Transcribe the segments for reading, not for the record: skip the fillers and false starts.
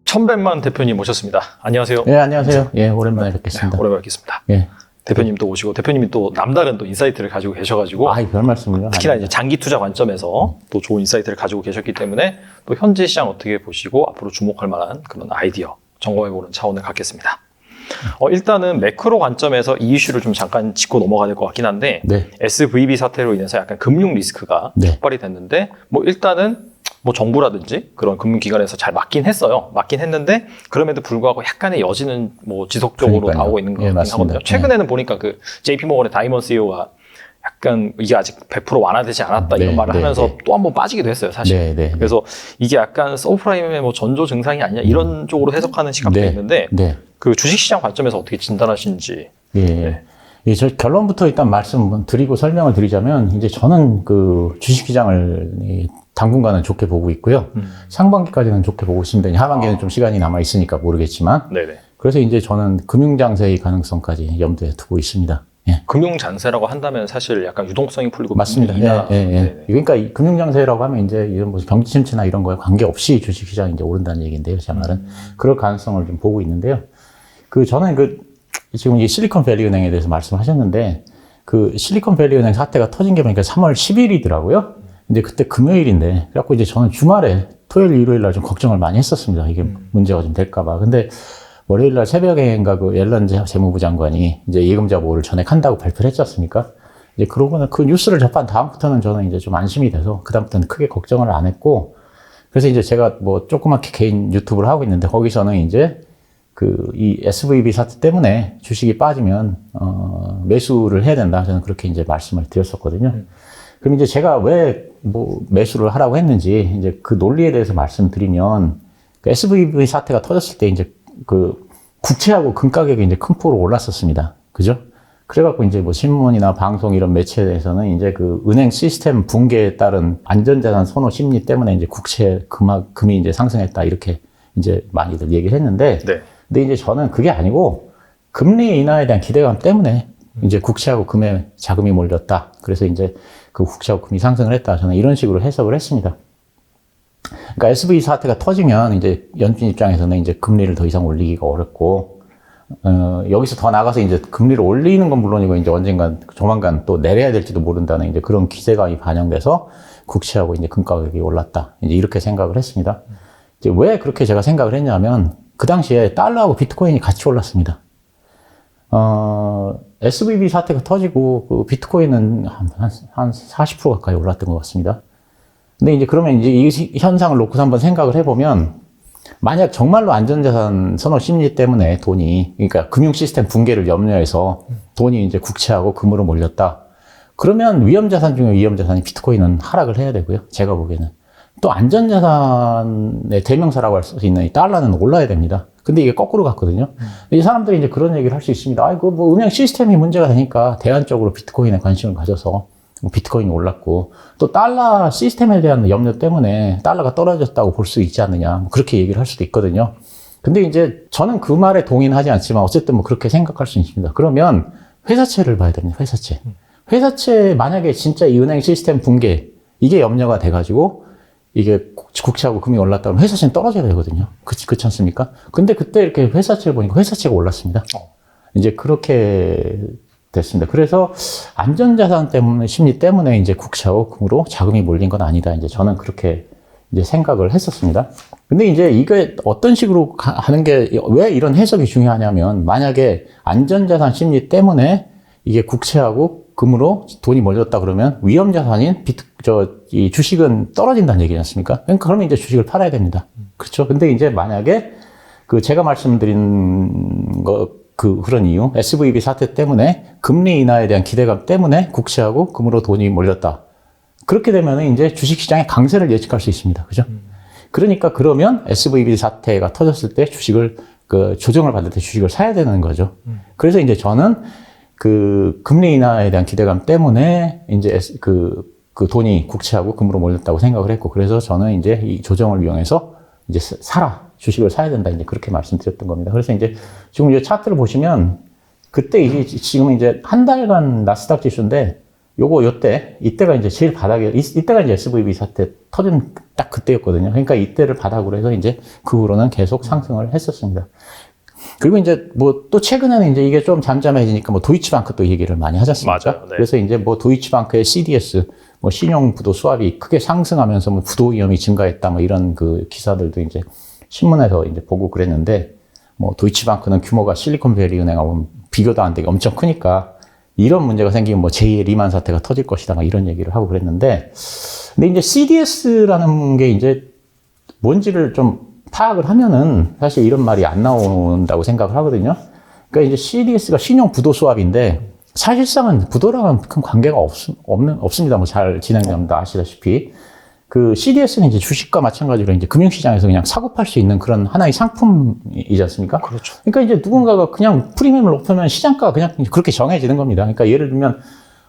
천백만 대표님 모셨습니다. 안녕하세요. 네, 안녕하세요. 예, 오랜만에 뵙겠습니다. 네, 오랜만에 뵙겠습니다. 예. 대표님 또 오시고, 대표님이 또 남다른 또 인사이트를 가지고 계셔가지고, 별 말씀을요. 특히나 이제 장기 투자 관점에서 또 좋은 인사이트를 가지고 계셨기 때문에 또 현재 시장 어떻게 보시고 앞으로 주목할 만한 그런 아이디어 점검해보는 차원을 갖겠습니다. 일단은 매크로 관점에서 이 이슈를 좀 잠깐 짚고 넘어가야 될 것 같긴 한데, 네. SVB 사태로 인해서 약간 금융 리스크가 네. 촉발이 됐는데, 일단은 정부라든지 그런 금융기관에서 잘 막긴 했어요. 막긴 했는데, 그럼에도 불구하고 약간의 여지는 지속적으로 그러니까요. 나오고 있는 것 예, 같긴 맞습니다. 하거든요. 최근에는 보니까 그 JP모건의 다이먼 CEO가 약간 이게 아직 100% 완화되지 않았다 이런 말을 하면서 또 한 번 빠지기도 했어요, 사실. 네. 그래서 이게 약간 서브프라임의 전조 증상이 아니냐 이런 쪽으로 해석하는 시각도 있는데, 그 주식시장 관점에서 어떻게 진단하시는지. 예. 네. 예, 저 결론부터 일단 말씀 드리고 설명을 드리자면, 이제 저는 그 주식시장을 당분간은 좋게 보고 있고요. 상반기까지는 좋게 보고 있습니다. 하반기는 좀 시간이 남아 있으니까 모르겠지만. 네네. 그래서 이제 저는 금융장세의 가능성까지 염두에 두고 있습니다. 예. 금융잔세라고 한다면 사실 약간 유동성이 풀리고 맞습니다. 예. 그러니까 이 금융장세라고 하면 이제 이런 경기 침체나 이런 거에 관계없이 주식시장이 이제 오른다는 얘기인데요. 제 말은. 그럴 가능성을 좀 보고 있는데요. 저는 지금 이 실리콘밸리 은행에 대해서 말씀하셨는데, 그 실리콘밸리 은행 사태가 터진 게 보니까 3월 10일이더라고요. 근데 그때 금요일인데, 그래갖고 이제 저는 주말에 토요일, 일요일 날 좀 걱정을 많이 했었습니다. 이게 문제가 좀 될까봐. 근데 월요일 날 새벽에인가 그 옐런 재무부 장관이 이제 예금자 보호를 전액한다고 발표를 했지 않습니까? 이제 그러고는 그 뉴스를 접한 다음부터는 저는 이제 좀 안심이 돼서 그다음부터는 크게 걱정을 안 했고, 그래서 이제 제가 조그맣게 개인 유튜브를 하고 있는데, 거기서는 이제 이 SVB 사태 때문에 주식이 빠지면, 매수를 해야 된다. 저는 그렇게 이제 말씀을 드렸었거든요. 그럼 이제 제가 왜 매수를 하라고 했는지, 이제 그 논리에 대해서 말씀드리면, 그 SVB 사태가 터졌을 때 이제 국채하고 금 가격이 이제 큰 폭으로 올랐었습니다. 그죠? 그래갖고 이제 신문이나 방송 이런 매체에서는 이제 그 은행 시스템 붕괴에 따른 안전자산 선호 심리 때문에 이제 국채 금이 이제 상승했다. 이렇게 이제 많이들 얘기를 했는데, 네. 근데 이제 저는 그게 아니고 금리 인하에 대한 기대감 때문에 이제 국채하고 금에 자금이 몰렸다. 그래서 이제 그 국채하고 금이 상승을 했다. 저는 이런 식으로 해석을 했습니다. 그러니까 SVB 사태가 터지면 이제 연준 입장에서는 이제 금리를 더 이상 올리기가 어렵고, 여기서 더 나가서 이제 금리를 올리는 건 물론이고 이제 언젠간 조만간 또 내려야 될지도 모른다는 이제 그런 기대감이 반영돼서 국채하고 이제 금 가격이 올랐다. 이제 이렇게 생각을 했습니다. 이제 왜 그렇게 제가 생각을 했냐면, 그 당시에 달러하고 비트코인이 같이 올랐습니다. SVB 사태가 터지고, 그 비트코인은 한 40% 가까이 올랐던 것 같습니다. 근데 이제 그러면 이제 이 현상을 놓고서 한번 생각을 해보면, 만약 정말로 안전자산 선호 심리 때문에 그러니까 금융 시스템 붕괴를 염려해서 돈이 이제 국채하고 금으로 몰렸다. 그러면 위험자산 중에 위험자산이 비트코인은 하락을 해야 되고요. 제가 보기에는. 또 안전자산의 대명사라고 할 수 있는 이 달러는 올라야 됩니다. 근데 이게 거꾸로 갔거든요. 이 사람들이 이제 그런 얘기를 할 수 있습니다. 은행 시스템이 문제가 되니까 대안적으로 비트코인에 관심을 가져서 비트코인이 올랐고, 또 달러 시스템에 대한 염려 때문에 달러가 떨어졌다고 볼 수 있지 않느냐. 그렇게 얘기를 할 수도 있거든요. 근데 이제 저는 그 말에 동의는 하지 않지만 어쨌든 그렇게 생각할 수 있습니다. 그러면 회사채를 봐야 됩니다. 회사채 만약에 진짜 이 은행 시스템 붕괴, 이게 염려가 돼가지고 이게 국채하고 금이 올랐다면 회사채는 떨어져야 되거든요. 그렇지 않습니까? 근데 그때 이렇게 회사채를 보니까 회사채가 올랐습니다. 이제 그렇게 됐습니다. 그래서 안전자산 심리 때문에 이제 국채하고 금으로 자금이 몰린 건 아니다. 이제 저는 그렇게 이제 생각을 했었습니다. 근데 이제 이게 어떤 식으로 하는 게 왜 이런 해석이 중요하냐면, 만약에 안전자산 심리 때문에 이게 국채하고 금으로 돈이 몰렸다 그러면 위험자산인 이 주식은 떨어진다는 얘기지 않습니까? 그러면 이제 주식을 팔아야 됩니다. 그렇죠? 근데 이제 만약에 제가 말씀드린 그런 이유, SVB 사태 때문에 금리 인하에 대한 기대감 때문에 국채하고 금으로 돈이 몰렸다. 그렇게 되면 이제 주식시장의 강세를 예측할 수 있습니다. 그죠? 그러니까 그러면 SVB 사태가 터졌을 때 조정을 받을 때 주식을 사야 되는 거죠. 그래서 이제 저는 금리 인하에 대한 기대감 때문에 이제 돈이 국채하고 금으로 몰렸다고 생각을 했고, 그래서 저는 이제 이 조정을 이용해서 이제 주식을 사야 된다. 이제 그렇게 말씀드렸던 겁니다. 그래서 이제 지금 이제 차트를 보시면, 그때 지금 이제 한 달간 나스닥 지수인데, 이때가 이제 제일 바닥에, 이때가 이제 SVB 사태 터진 딱 그때였거든요. 그러니까 이때를 바닥으로 해서 이제 그 후로는 계속 상승을 했었습니다. 그리고 이제 뭐 또 최근에는 이제 이게 좀 잠잠해지니까 뭐 도이치방크 또 얘기를 많이 하지 않습니까? 맞아요. 네. 그래서 이제 뭐 도이치방크의 CDS, 뭐 신용부도 수합이 크게 상승하면서 뭐 부도 위험이 증가했다 뭐 이런 그 기사들도 이제 신문에서 이제 보고 그랬는데 뭐 도이치방크는 규모가 실리콘밸리 은행하고 비교도 안 되게 엄청 크니까 이런 문제가 생기면 뭐 제2의 리만 사태가 터질 것이다 막 이런 얘기를 하고 그랬는데 근데 이제 CDS라는 게 이제 뭔지를 좀 파악을 하면은 사실 이런 말이 안 나온다고 생각을 하거든요. 그러니까 이제 CDS가 신용 부도 수합인데 사실상은 부도랑은 큰 관계가 없습니다. 뭐 잘 진행됩니다. 아시다시피. 그 CDS는 이제 주식과 마찬가지로 이제 금융시장에서 그냥 사고 팔 수 있는 그런 하나의 상품이지 않습니까? 그렇죠. 그러니까 이제 누군가가 그냥 프리미엄을 높이면 시장가가 그냥 그렇게 정해지는 겁니다. 그러니까 예를 들면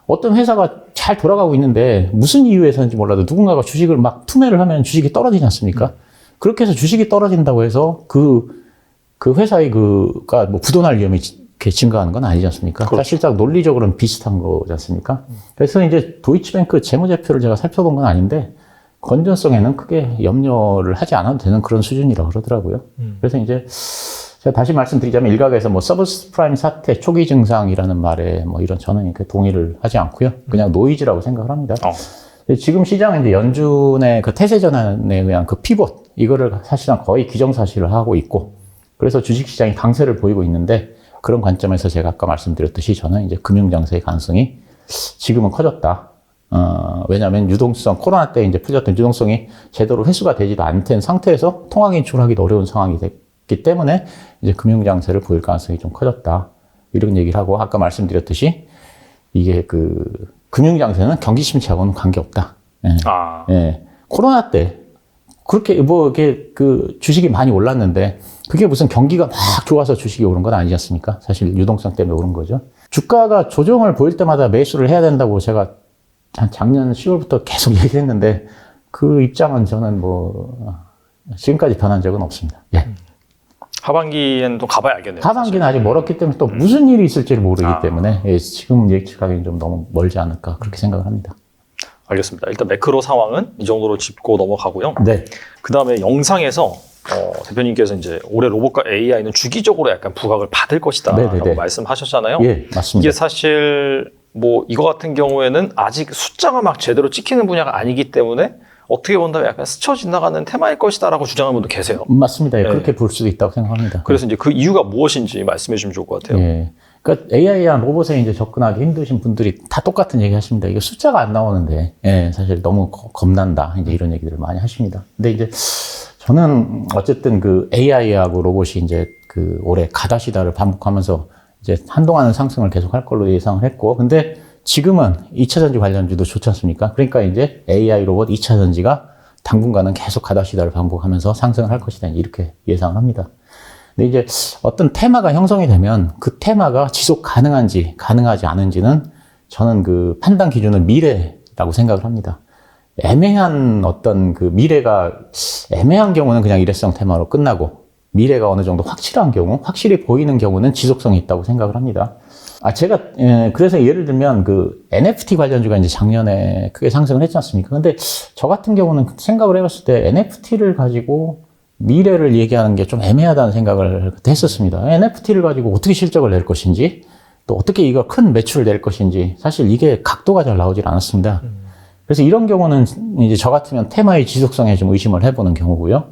어떤 회사가 잘 돌아가고 있는데 무슨 이유에서인지 몰라도 누군가가 주식을 막 투매를 하면 주식이 떨어지지 않습니까? 그렇게 해서 주식이 떨어진다고 해서 그 회사의 그가 뭐 부도날 위험이 이렇게 증가하는 건 아니지 않습니까? 그렇죠. 사실상 논리적으로는 비슷한 거지 않습니까? 그래서 이제 도이치뱅크 재무제표를 제가 살펴본 건 아닌데 건전성에는 크게 염려를 하지 않아도 되는 그런 수준이라고 그러더라고요. 그래서 이제 제가 다시 말씀드리자면 일각에서 뭐 서브프라임 사태 초기 증상이라는 말에 뭐 이런 저는 이렇게 동의를 하지 않고요. 그냥 노이즈라고 생각을 합니다. 지금 시장은 이제 연준의 그 태세 전환에 의한 그 피봇 이거를 사실상 거의 기정사실을 하고 있고 그래서 주식시장이 강세를 보이고 있는데 그런 관점에서 제가 아까 말씀드렸듯이 저는 이제 금융장세의 가능성이 지금은 커졌다. 왜냐하면 유동성, 코로나 때 이제 풀렸던 유동성이 제대로 회수가 되지도 않던 상태에서 통화 인출하기도 어려운 상황이 됐기 때문에 이제 금융장세를 보일 가능성이 좀 커졌다. 이런 얘기를 하고 아까 말씀드렸듯이 이게 그 금융장세는 경기 침체하고는 관계없다. 예. 예. 코로나 때 그렇게 뭐 이렇게 그 주식이 많이 올랐는데 그게 무슨 경기가 막 좋아서 주식이 오른 건 아니지 않습니까? 사실 유동성 때문에 오른 거죠. 주가가 조정을 보일 때마다 매수를 해야 된다고 제가 한 작년 10월부터 계속 얘기했는데 그 입장은 저는 뭐 지금까지 변한 적은 없습니다. 예. 하반기에는 또 가봐야 알겠네요. 하반기는 아직 멀었기 때문에 또 무슨 일이 있을지를 모르기 때문에 예, 지금 예측하기는 좀 너무 멀지 않을까 그렇게 생각을 합니다. 알겠습니다. 일단 매크로 상황은 이 정도로 짚고 넘어가고요. 네. 그 다음에 영상에서 대표님께서 이제 올해 로봇과 AI는 주기적으로 약간 부각을 받을 것이다 라고 말씀하셨잖아요. 예, 맞습니다. 이게 사실 뭐 이거 같은 경우에는 아직 숫자가 막 제대로 찍히는 분야가 아니기 때문에 어떻게 본다면 약간 스쳐 지나가는 테마일 것이다라고 주장하는 분도 계세요. 맞습니다. 예, 네. 그렇게 볼 수도 있다고 생각합니다. 그래서 이제 그 이유가 무엇인지 말씀해 주시면 좋을 것 같아요. 예. 그러니까 AI와 로봇에 이제 접근하기 힘드신 분들이 다 똑같은 얘기 하십니다. 이게 숫자가 안 나오는데, 예, 사실 너무 겁난다. 이제 이런 얘기들을 많이 하십니다. 근데 이제 저는 어쨌든 그 AI하고 로봇이 이제 그 올해 가다시다를 반복하면서 이제 한동안은 상승을 계속 할 걸로 예상을 했고, 근데 지금은 2차전지 관련주도 좋지 않습니까? 그러니까 이제 AI 로봇 2차전지가 당분간은 계속 가다시다를 반복하면서 상승을 할 것이다. 이렇게 예상을 합니다. 근데 이제 어떤 테마가 형성이 되면 그 테마가 지속 가능한지 가능하지 않은지는 저는 그 판단 기준은 미래라고 생각을 합니다. 애매한 어떤 그 미래가 애매한 경우는 그냥 일회성 테마로 끝나고 미래가 어느 정도 확실한 경우, 확실히 보이는 경우는 지속성이 있다고 생각을 합니다. 제가 그래서 예를 들면 그 NFT 관련주가 이제 작년에 크게 상승을 했지 않습니까? 근데 저 같은 경우는 생각을 해봤을 때 NFT를 가지고 미래를 얘기하는 게 좀 애매하다는 생각을 그때 했었습니다. NFT를 가지고 어떻게 실적을 낼 것인지, 또 어떻게 이거 큰 매출을 낼 것인지, 사실 이게 각도가 잘 나오질 않았습니다. 그래서 이런 경우는 이제 저 같으면 테마의 지속성에 좀 의심을 해보는 경우고요.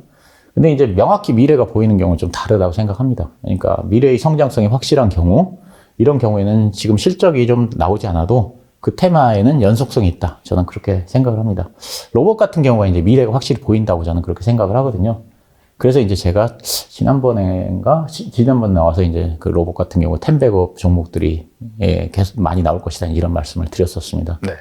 근데 이제 명확히 미래가 보이는 경우는 좀 다르다고 생각합니다. 그러니까 미래의 성장성이 확실한 경우, 이런 경우에는 지금 실적이 좀 나오지 않아도 그 테마에는 연속성이 있다. 저는 그렇게 생각을 합니다. 로봇 같은 경우가 이제 미래가 확실히 보인다고 저는 그렇게 생각을 하거든요. 그래서 이제 제가 지난번 나와서 이제 그 로봇 같은 경우 텐백업 종목들이 계속 많이 나올 것이다. 이런 말씀을 드렸었습니다. 네.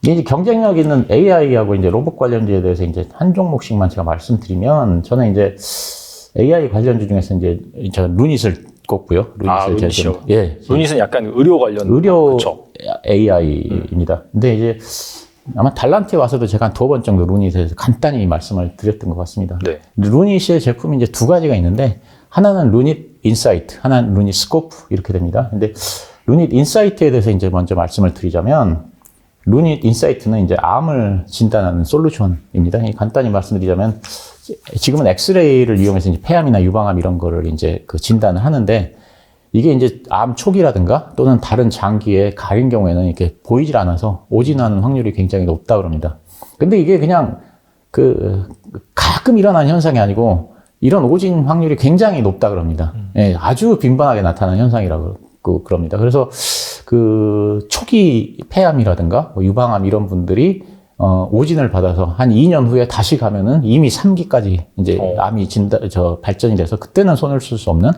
이제 경쟁력 있는 AI하고 이제 로봇 관련주에 대해서 이제 한 종목씩만 제가 말씀드리면 저는 이제 AI 관련주 중에서 이제 저 루닛을 꼽고요. 루닛이요? 예. 루닛은 약간 의료 관련. 의료 그쵸? AI입니다. 근데 이제 아마 달란트에 와서도 제가 한 2번 정도 루닛에 대해서 간단히 말씀을 드렸던 것 같습니다. 네. 루닛의 제품이 이제 두 가지가 있는데 하나는 루닛 인사이트, 하나는 루닛 스코프 이렇게 됩니다. 근데 루닛 인사이트에 대해서 이제 먼저 말씀을 드리자면 루닛 인사이트는 이제 암을 진단하는 솔루션입니다. 간단히 말씀드리자면 지금은 엑스레이를 이용해서 이제 폐암이나 유방암 이런 거를 이제 그 진단을 하는데 이게 이제 암 초기라든가 또는 다른 장기에 가린 경우에는 이렇게 보이질 않아서 오진하는 확률이 굉장히 높다 그럽니다. 근데 이게 그냥 그 가끔 일어나는 현상이 아니고 이런 오진 확률이 굉장히 높다 그럽니다. 예, 아주 빈번하게 나타나는 현상이라고 그럽니다. 그래서 그 초기 폐암이라든가 뭐 유방암 이런 분들이 오진을 받아서 한 2년 후에 다시 가면은 이미 3기까지 이제 암이 발전이 돼서 그때는 손을 쓸 수 없는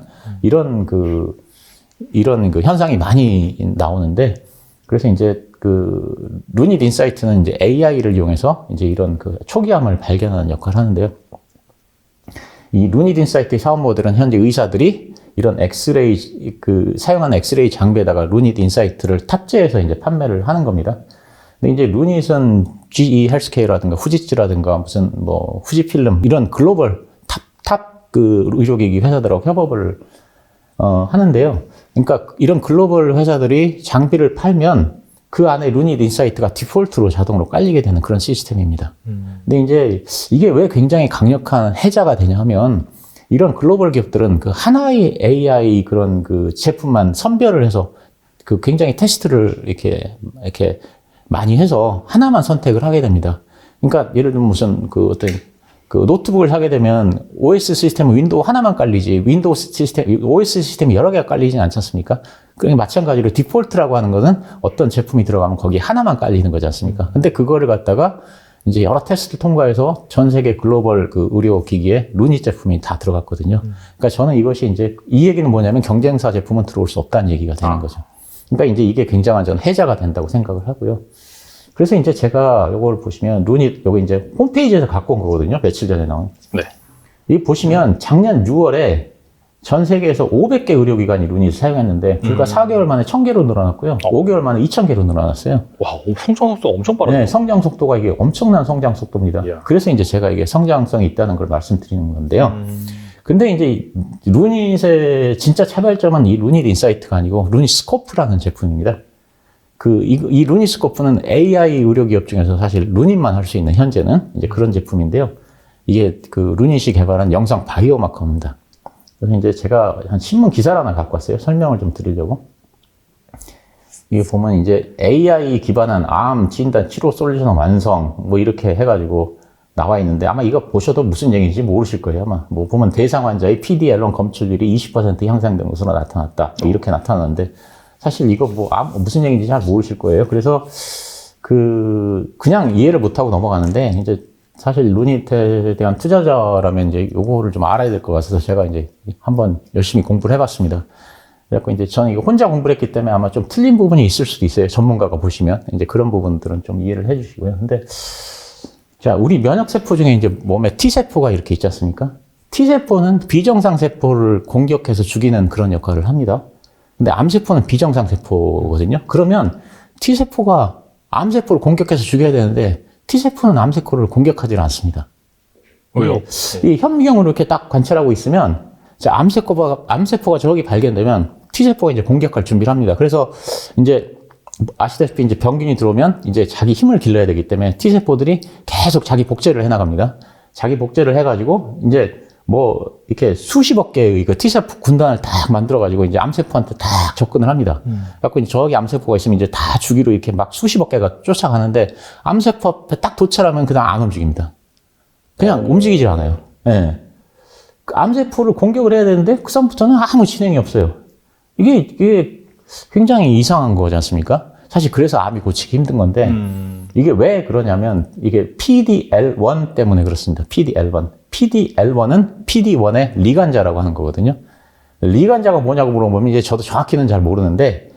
이런 그 현상이 많이 나오는데 그래서 이제 그 루닛 인사이트는 이제 AI를 이용해서 이제 이런 그 초기암을 발견하는 역할을 하는데요. 이 루닛 인사이트의 사업 모델은 현재 의사들이 이런 엑스레이 사용하는 엑스레이 장비에다가 루닛 인사이트를 탑재해서 이제 판매를 하는 겁니다. 근데 이제 루닛은 GE 헬스케어라든가 후지츠라든가 무슨 뭐 후지필름 이런 글로벌 탑 그 의료기기 회사들하고 협업을 하는데요. 그러니까 이런 글로벌 회사들이 장비를 팔면 그 안에 루닛 인사이트가 디폴트로 자동으로 깔리게 되는 그런 시스템입니다. 근데 이제 이게 왜 굉장히 강력한 해자가 되냐 하면 이런 글로벌 기업들은 그 하나의 AI 그런 그 제품만 선별을 해서 그 굉장히 테스트를 이렇게 많이 해서 하나만 선택을 하게 됩니다. 그러니까 예를 들면 무슨 그 어떤 그 노트북을 사게 되면 OS 시스템은 윈도우 하나만 깔리지 윈도우 시스템, OS 시스템이 여러 개가 깔리진 않지 않습니까? 그러니까 마찬가지로 디폴트라고 하는 것은 어떤 제품이 들어가면 거기 하나만 깔리는 거지 않습니까? 근데 그거를 갖다가 이제 여러 테스트를 통과해서 전 세계 글로벌 그 의료기기에 루닛 제품이 다 들어갔거든요. 그러니까 저는 이것이 이제 이 얘기는 뭐냐면 경쟁사 제품은 들어올 수 없다는 얘기가 되는 거죠. 그러니까 이제 이게 굉장한 전 해자가 된다고 생각을 하고요. 그래서 이제 제가 요걸 보시면 루닛 요거 이제 홈페이지에서 갖고 온 거거든요. 며칠 전에 나온. 네. 이 보시면 작년 6월에 전 세계에서 500개 의료기관이 루닛을 사용했는데 불과 4개월 만에 1000개로 늘어났고요. 5개월 만에 2000개로 늘어났어요. 와, 성장 속도 엄청 빠르네. 네, 성장 속도가 이게 엄청난 성장 속도입니다. 야. 그래서 이제 제가 이게 성장성이 있다는 걸 말씀드리는 건데요. 근데 이제 루닛의 진짜 차별점은 이 루닛 인사이트가 아니고 루닛 스코프라는 제품입니다. 이 루닛 스코프는 AI 의료기업 중에서 사실 루닛만 할 수 있는 현재는 이제 그런 제품인데요. 이게 그 루닛이 개발한 영상 바이오 마커입니다. 그래서 이제 제가 한 신문 기사를 하나 갖고 왔어요. 설명을 좀 드리려고. 이게 보면 이제 AI 기반한 암 진단 치료 솔루션 완성 뭐 이렇게 해가지고 나와 있는데 아마 이거 보셔도 무슨 얘기인지 모르실 거예요. 아마 뭐 보면 대상 환자의 PD-L1 검출률이 20% 향상된 것으로 나타났다. 뭐 이렇게 나타나는데 사실 이거 뭐 무슨 얘기인지 잘 모르실 거예요. 그래서 그냥 이해를 못하고 넘어가는데 이제 사실 루닛에 대한 투자자라면 이제 요거를 좀 알아야 될 것 같아서 제가 이제 한번 열심히 공부를 해봤습니다. 그래갖고 이제 저는 이거 혼자 공부를 했기 때문에 아마 좀 틀린 부분이 있을 수도 있어요. 전문가가 보시면 이제 그런 부분들은 좀 이해를 해주시고요. 근데 자, 우리 면역세포 중에 이제 몸에 T세포가 이렇게 있지 않습니까? T세포는 비정상 세포를 공격해서 죽이는 그런 역할을 합니다. 근데 암세포는 비정상 세포거든요. 그러면 T세포가 암세포를 공격해서 죽여야 되는데 T세포는 암세포를 공격하지 않습니다. 왜요? 이 현미경으로 이렇게 딱 관찰하고 있으면 암세포가 저기 발견되면 T세포가 이제 공격할 준비를 합니다. 그래서 이제 아시다시피 이제 병균이 들어오면 이제 자기 힘을 길러야 되기 때문에 T세포들이 계속 자기 복제를 해 나갑니다. 자기 복제를 해가지고 이제 뭐 이렇게 수십억 개의 그 T세포 군단을 딱 만들어가지고 이제 암세포한테 딱 접근을 합니다. 그래갖고 이제 저기 암세포가 있으면 이제 다 죽이로 이렇게 막 수십억 개가 쫓아가는데 암세포 앞에 딱 도착하면 그냥 안 움직입니다. 그냥 움직이질 않아요. 예. 그 암세포를 공격을 해야 되는데 그 다음부터는 아무 진행이 없어요. 이게 굉장히 이상한 거지 않습니까? 사실 그래서 암이 고치기 힘든 건데 이게 왜 그러냐면 이게 PD-L1 때문에 그렇습니다. PD-L1. PD-L1은 PD-1의 리간자라고 하는 거거든요. 리간자가 뭐냐고 물어보면 이제 저도 정확히는 잘 모르는데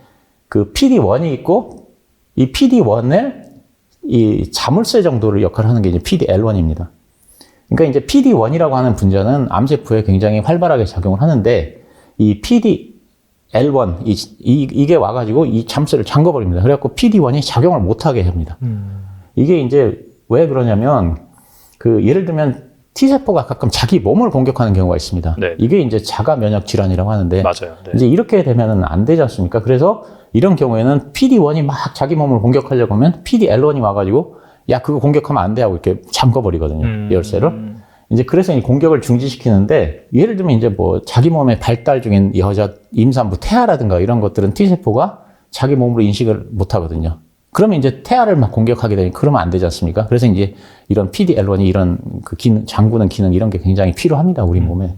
그 PD-1이 있고 이 PD-1의 이 자물쇠 정도를 역할을 하는 게 이제 PD-L1입니다. 그러니까 이제 PD-1이라고 하는 분자는 암세포에 굉장히 활발하게 작용을 하는데 이 PD-L1 이게 와가지고 이 잠수를 잠궈버립니다. 그래갖고 PD-1이 작용을 못하게 합니다. 이게 이제 왜 그러냐면 예를 들면 T세포가 가끔 자기 몸을 공격하는 경우가 있습니다. 네. 이게 이제 자가 면역 질환이라고 하는데 맞아요. 네. 이제 이렇게 되면은 안 되지 않습니까? 그래서 이런 경우에는 PD-1이 막 자기 몸을 공격하려고 하면 PD-L1이 와가지고 야 그거 공격하면 안 돼 하고 이렇게 잠궈버리거든요. 열쇠를. 이제 그래서 이 공격을 중지시키는데 예를 들면 이제 뭐 자기 몸에 발달 중인 여자 임산부 태아라든가 이런 것들은 T세포가 자기 몸으로 인식을 못 하거든요. 그러면 이제 태아를 막 공격하게 되니 그러면 안 되지 않습니까? 그래서 이제 이런 PD-L1이 이런 그 기능, 잠그는 기능 이런 게 굉장히 필요합니다. 우리 몸에.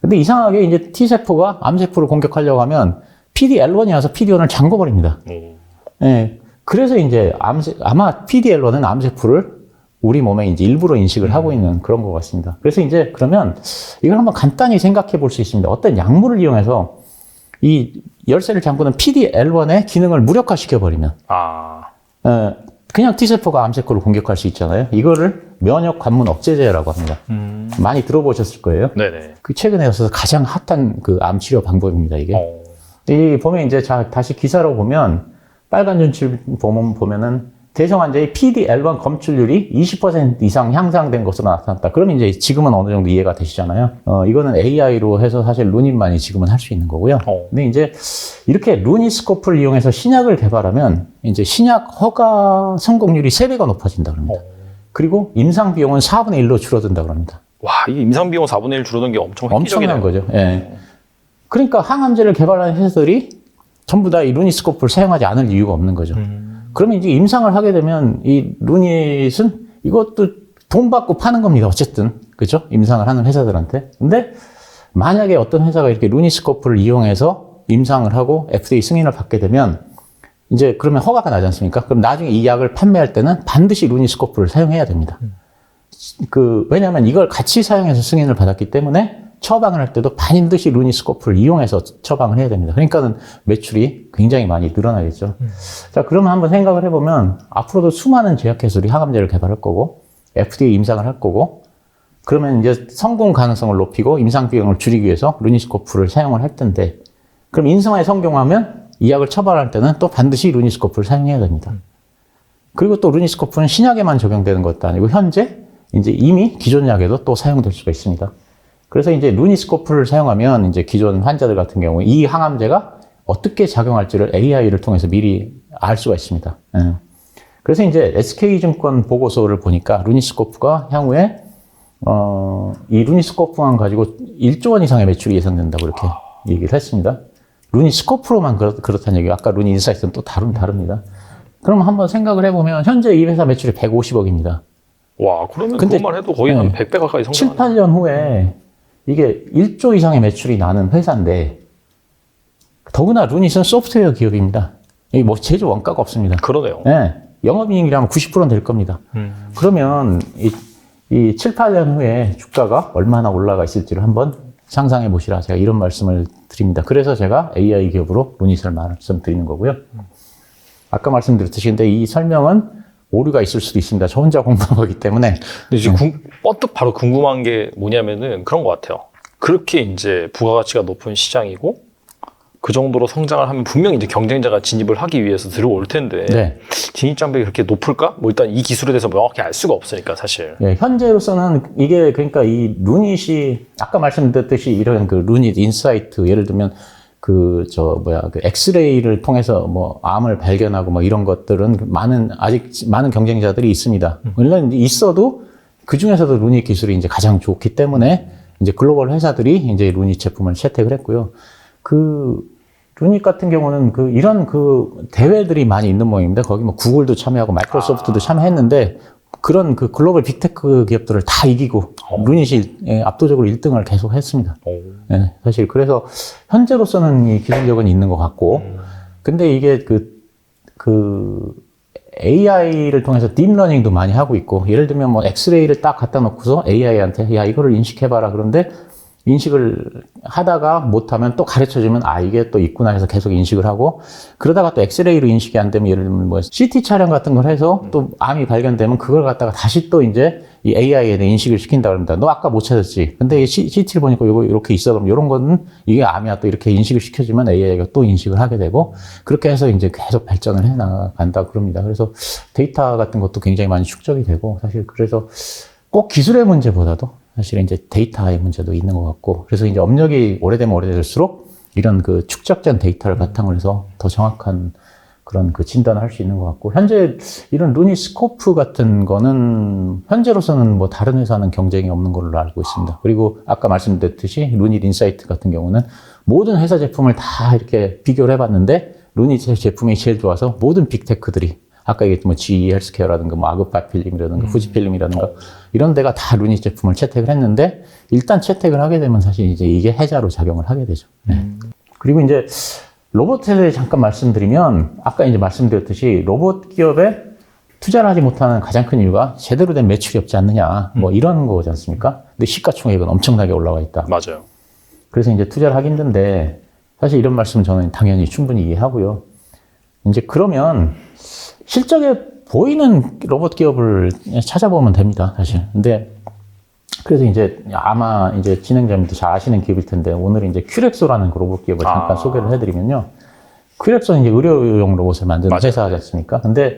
근데 이상하게 이제 T세포가 암세포를 공격하려고 하면 PD-L1이 와서 PD-1을 잠궈버립니다. 예. 그래서 이제 아마 PD-L1은 암세포를 우리 몸에 이제 일부러 인식을 하고 있는 그런 것 같습니다. 그래서 이제 그러면 이걸 한번 간단히 생각해 볼 수 있습니다. 어떤 약물을 이용해서 이 열쇠를 잠그는 PD-L1의 기능을 무력화시켜 버리면 그냥 T세포가 암세포를 공격할 수 있잖아요. 이거를 면역 관문 억제제라고 합니다. 많이 들어보셨을 거예요. 네네. 그 최근에 와서 가장 핫한 그 암 치료 방법입니다. 이게. 이 보면 이제 다시 기사로 보면 빨간 줄줄 보면은 대성 환자의 PD-L1 검출률이 20% 이상 향상된 것으로 나타났다. 그러면 이제 지금은 어느 정도 이해가 되시잖아요. 이거는 AI로 해서 사실 루닛만이 지금은 할 수 있는 거고요. 근데 이제 이렇게 루닛스코프를 이용해서 신약을 개발하면 이제 신약 허가 성공률이 3배가 높아진다 그럽니다. 그리고 임상 비용은 4분의 1로 줄어든다 그럽니다. 와, 이게 임상 비용 4분의 1 줄어든 게 엄청난 거죠. 예. 그러니까 항암제를 개발한 회사들이 전부 다 이 루닛스코프를 사용하지 않을 이유가 없는 거죠. 그러면 이제 임상을 하게 되면 이 루닛은 이것도 돈 받고 파는 겁니다. 어쨌든. 그죠? 임상을 하는 회사들한테. 근데 만약에 어떤 회사가 이렇게 루닛스코프를 이용해서 임상을 하고 FDA 승인을 받게 되면 이제 그러면 허가가 나지 않습니까? 그럼 나중에 이 약을 판매할 때는 반드시 루닛스코프를 사용해야 됩니다. 왜냐하면 이걸 같이 사용해서 승인을 받았기 때문에 처방을 할 때도 반드시 루닛스코프를 이용해서 처방을 해야 됩니다. 그러니까는 매출이 굉장히 많이 늘어나겠죠. 자, 그러면 한번 생각을 해보면 앞으로도 수많은 제약회사들이 항암제를 개발할 거고 FDA 임상을 할 거고 그러면 이제 성공 가능성을 높이고 임상 비용을 줄이기 위해서 루닛스코프를 사용을 할 텐데 그럼 인성에 성공하면 이 약을 처방할 때는 또 반드시 루닛스코프를 사용해야 됩니다. 그리고 또 루닛스코프는 신약에만 적용되는 것도 아니고 현재 이제 이미 기존 약에도 또 사용될 수가 있습니다. 그래서 이제 루닛스코프를 사용하면 이제 기존 환자들 같은 경우에 이 항암제가 어떻게 작용할지를 AI를 통해서 미리 알 수가 있습니다. 그래서 이제 SK증권 보고서를 보니까 루닛스코프가 향후에 이 루닛스코프만 가지고 1조 원 이상의 매출이 예상된다고 이렇게 얘기를 했습니다. 루닛스코프로만 그렇다는 얘기가 아까 루닛인사이트는 또 다릅니다. 그럼 한번 생각을 해보면 현재 이 회사 매출이 150억입니다. 와, 그러면 그것만 해도 거의 한 100배 가까이 성장하네. 7, 8년 후에 이게 1조 이상의 매출이 나는 회사인데 더구나 루닛은 소프트웨어 기업입니다. 이 뭐 제조 원가가 없습니다. 그러네요. 네, 영업이익이라면 90%는 될 겁니다. 그러면 이 7, 8년 후에 주가가 얼마나 올라가 있을지를 한번 상상해 보시라 제가 이런 말씀을 드립니다. 그래서 제가 AI 기업으로 루닛을 말씀드리는 거고요. 아까 말씀드렸듯이 근데 이 설명은 오류가 있을 수도 있습니다. 저 혼자 공부한 거기 때문에. 근데 이제 뻗뜩 바로 궁금한 게 뭐냐면은 그런 것 같아요. 그렇게 이제 부가가치가 높은 시장이고 그 정도로 성장을 하면 분명히 이제 경쟁자가 진입을 하기 위해서 들어올 텐데 네. 진입 장벽이 그렇게 높을까? 뭐 일단 이 기술에 대해서 명확히 알 수가 없으니까 사실. 네, 현재로서는 이게 그러니까 이 루닛이 아까 말씀드렸듯이 이런 그 루닛 인사이트 예를 들면 그 엑스레이를 통해서 뭐 암을 발견하고 뭐 이런 것들은 아직 많은 경쟁자들이 있습니다. 물론 있어도 그 중에서도 루닛 기술이 이제 가장 좋기 때문에 이제 글로벌 회사들이 이제 루닛 제품을 채택을 했고요. 루닛 같은 경우는 이런 대회들이 많이 있는 모양입니다. 거기 뭐 구글도 참여하고 마이크로소프트도 참여했는데 그런 글로벌 빅테크 기업들을 다 이기고 루닛이 압도적으로 1등을 계속 했습니다. 네, 사실 그래서 현재로서는 이 기술력은 있는 것 같고 근데 이게 AI를 통해서 딥러닝도 많이 하고 있고 예를 들면 뭐 엑스레이를 딱 갖다 놓고서 AI한테 야 이거를 인식해봐라 그런데 인식을 하다가 못하면 또 가르쳐주면 이게 또 있구나 해서 계속 인식을 하고 그러다가 또 엑스레이로 인식이 안 되면 예를 들면 뭐 CT 촬영 같은 걸 해서 또 암이 발견되면 그걸 갖다가 다시 또 이제 이 AI에 대해 인식을 시킨다 그럽니다. 너 아까 못 찾았지. 근데 CT를 보니까 이거 이렇게 있어. 그럼 이런 거는 이게 암이야. 또 이렇게 인식을 시켜주면 AI가 또 인식을 하게 되고 그렇게 해서 이제 계속 발전을 해 나간다 그럽니다. 그래서 데이터 같은 것도 굉장히 많이 축적이 되고 사실 그래서 꼭 기술의 문제보다도 사실 이제 데이터의 문제도 있는 것 같고 그래서 이제 업력이 오래되면 오래될수록 이런 그 축적된 데이터를 바탕으로 해서 더 정확한 그런 그 진단을 할 수 있는 것 같고, 현재 이런 루니스코프 같은 거는 현재로서는 뭐 다른 회사는 경쟁이 없는 걸로 알고 있습니다. 그리고 아까 말씀드렸듯이 루닛 인사이트 같은 경우는 모든 회사 제품을 다 이렇게 비교를 해봤는데 루닛 제품이 제일 좋아서 모든 빅테크들이 아까 얘기했던 뭐 GE 헬스케어라든가 뭐 아그파 필름이라든가 후지 필름이라든가 이런 데가 다 루닛 제품을 채택을 했는데, 일단 채택을 하게 되면 사실 이제 이게 해자로 작용을 하게 되죠. 네. 그리고 이제 로봇에 대해 잠깐 말씀드리면, 아까 이제 말씀드렸듯이 로봇 기업에 투자를 하지 못하는 가장 큰 이유가 제대로 된 매출이 없지 않느냐, 뭐 이런 거지 않습니까? 근데 시가총액은 엄청나게 올라와 있다. 맞아요. 그래서 이제 투자를 하기 힘든데, 사실 이런 말씀 저는 당연히 충분히 이해하고요. 이제 그러면 실적에 보이는 로봇 기업을 찾아보면 됩니다, 사실. 근데 그래서 이제 아마 이제 진행자님도 잘 아시는 기업일 텐데, 오늘 이제 큐렉소라는 그 로봇 기업을 잠깐 소개를 해드리면요. 큐렉소는 이제 의료용 로봇을 만드는 맞아요. 회사지 않습니까? 근데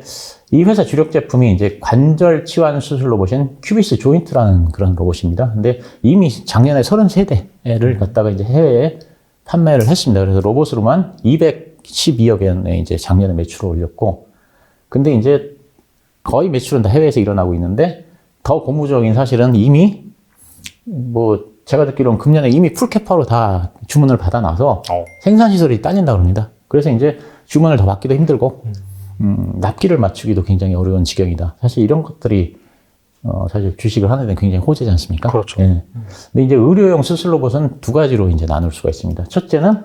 이 회사 주력 제품이 이제 관절 치환 수술 로봇인 큐비스 조인트라는 그런 로봇입니다. 근데 이미 작년에 33대를 갖다가 이제 해외에 판매를 했습니다. 그래서 로봇으로만 212억 원의 이제 작년에 매출을 올렸고, 근데 이제 거의 매출은 다 해외에서 일어나고 있는데, 더 고무적인 사실은 이미 뭐 제가 듣기로는 금년에 이미 풀캐파로 다 주문을 받아놔서 생산 시설이 딸린다고 합니다. 그래서 이제 주문을 더 받기도 힘들고 납기를 맞추기도 굉장히 어려운 지경이다. 사실 이런 것들이 사실 주식을 하는 데는 굉장히 호재지 않습니까? 그렇죠. 예. 근데 이제 의료용 수술 로봇은 두 가지로 이제 나눌 수가 있습니다. 첫째는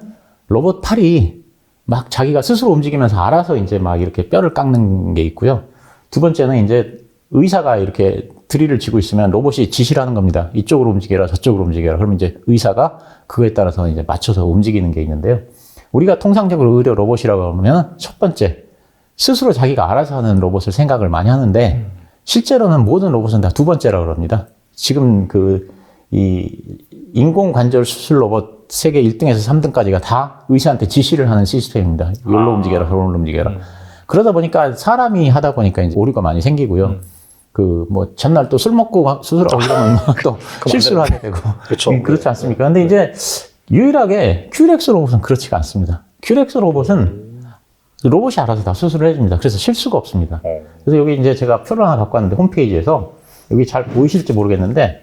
로봇 팔이 막 자기가 스스로 움직이면서 알아서 이제 막 이렇게 뼈를 깎는 게 있고요. 두 번째는 이제 의사가 이렇게 드릴을 쥐고 있으면 로봇이 지시를 하는 겁니다. 이쪽으로 움직여라, 저쪽으로 움직여라. 그러면 이제 의사가 그거에 따라서 이제 맞춰서 움직이는 게 있는데요. 우리가 통상적으로 의료 로봇이라고 하면 첫 번째, 스스로 자기가 알아서 하는 로봇을 생각을 많이 하는데, 실제로는 모든 로봇은 다 두 번째라고 합니다. 지금 이 인공관절 수술 로봇 세계 1등에서 3등까지가 다 의사한테 지시를 하는 시스템입니다. 여기로 움직여라, 저기로 움직여라. 그러다 보니까 사람이 하다 보니까 이제 오류가 많이 생기고요. 뭐 전날 또 술 먹고 수술하고 이러면 또 실수를 하게 되고. 그렇죠. 그렇지 않습니까? 근데 이제 유일하게 큐렉스 로봇은 그렇지가 않습니다. 큐렉스 로봇은 로봇이 알아서 다 수술을 해줍니다. 그래서 실수가 없습니다. 그래서 여기 이제 제가 표를 하나 갖고 왔는데, 홈페이지에서 여기 잘 보이실지 모르겠는데,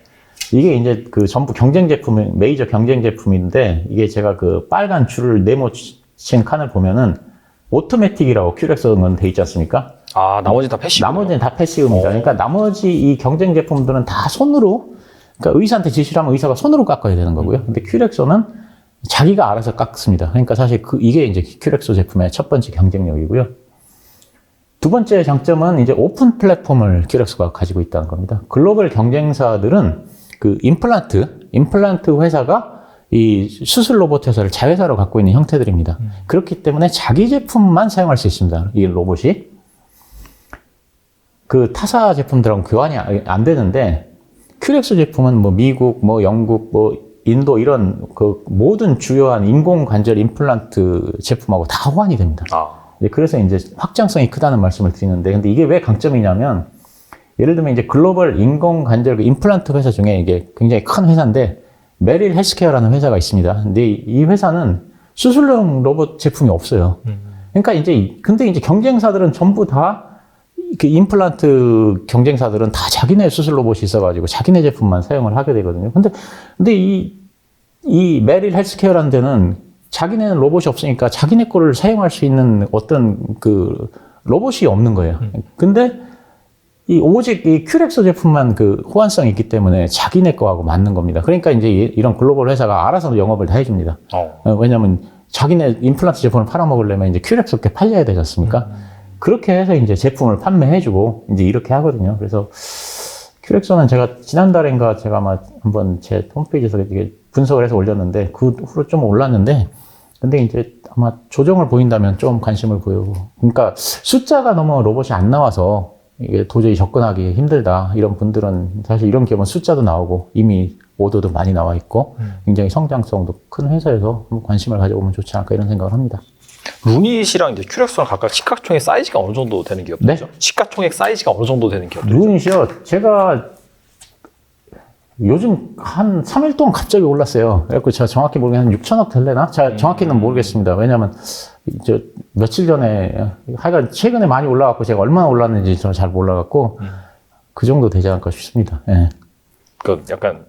이게 이제 그 전부 경쟁 제품, 메이저 경쟁 제품인데, 이게 제가 그 빨간 줄을 네모친 칸을 보면은 오토매틱이라고 큐렉스는 돼 있지 않습니까? 나머지는 다 패시브. 나머지는 다 패시브입니다. 그러니까 나머지 이 경쟁 제품들은 다 손으로, 그러니까 의사한테 지시를 하면 의사가 손으로 깎아야 되는 거고요. 근데 큐렉소는 자기가 알아서 깎습니다. 그러니까 사실 이게 이제 큐렉소 제품의 첫 번째 경쟁력이고요. 두 번째 장점은 이제 오픈 플랫폼을 큐렉소가 가지고 있다는 겁니다. 글로벌 경쟁사들은 그 임플란트 회사가 이 수술 로봇 회사를 자회사로 갖고 있는 형태들입니다. 그렇기 때문에 자기 제품만 사용할 수 있습니다. 이 로봇이. 그 타사 제품들하고 교환이 안 되는데, 큐렉소 제품은 뭐 미국, 뭐 영국, 뭐 인도 이런 그 모든 주요한 인공관절 임플란트 제품하고 다 호환이 됩니다. 그래서 이제 확장성이 크다는 말씀을 드리는데, 근데 이게 왜 강점이냐면, 예를 들면 이제 글로벌 인공관절 임플란트 회사 중에 이게 굉장히 큰 회사인데, 메릴 헬스케어라는 회사가 있습니다. 근데 이 회사는 수술용 로봇 제품이 없어요. 그러니까 근데 이제 경쟁사들은 전부 다 그 임플란트 경쟁사들은 다 자기네 수술 로봇이 있어가지고 자기네 제품만 사용을 하게 되거든요. 근데 이 메릴 헬스케어라는 데는 자기네는 로봇이 없으니까 자기네 거를 사용할 수 있는 어떤 그 로봇이 없는 거예요. 근데 오직 이 큐렉소 제품만 그 호환성이 있기 때문에 자기네 거하고 맞는 겁니다. 그러니까 이제 이런 글로벌 회사가 알아서 영업을 다 해줍니다. 왜냐면 자기네 임플란트 제품을 팔아먹으려면 이제 큐렉소께 팔려야 되지 않습니까? 그렇게 해서 이제 제품을 판매해주고 이제 이렇게 하거든요. 그래서 큐렉소는 제가 지난달인가 제가 아마 한번 제 홈페이지에서 이게 분석을 해서 올렸는데, 그 후로 좀 올랐는데, 근데 이제 아마 조정을 보인다면 좀 관심을 보이고, 그러니까 숫자가 너무 로봇이 안 나와서 이게 도저히 접근하기 힘들다, 이런 분들은 사실 이런 기업은 숫자도 나오고 이미 오더도 많이 나와 있고 굉장히 성장성도 큰 회사여서 한번 관심을 가져보면 좋지 않을까 이런 생각을 합니다. 루닛이랑 이제 큐렉소랑 각각 시가총액 사이즈가 어느 정도 되는 기업들이죠? 네? 시가총액 사이즈가 어느 정도 되는 기업들이죠? 루닛이요. 제가 요즘 한 3일 동안 갑자기 올랐어요. 그래갖고 제가 정확히 모르겠는데 한 6천억 될래나? 제가 정확히는 모르겠습니다. 왜냐면, 며칠 전에, 하여간 최근에 많이 올라갔고, 제가 얼마나 올랐는지 저는 잘 몰라갖고, 그 정도 되지 않을까 싶습니다. 예. 그 약간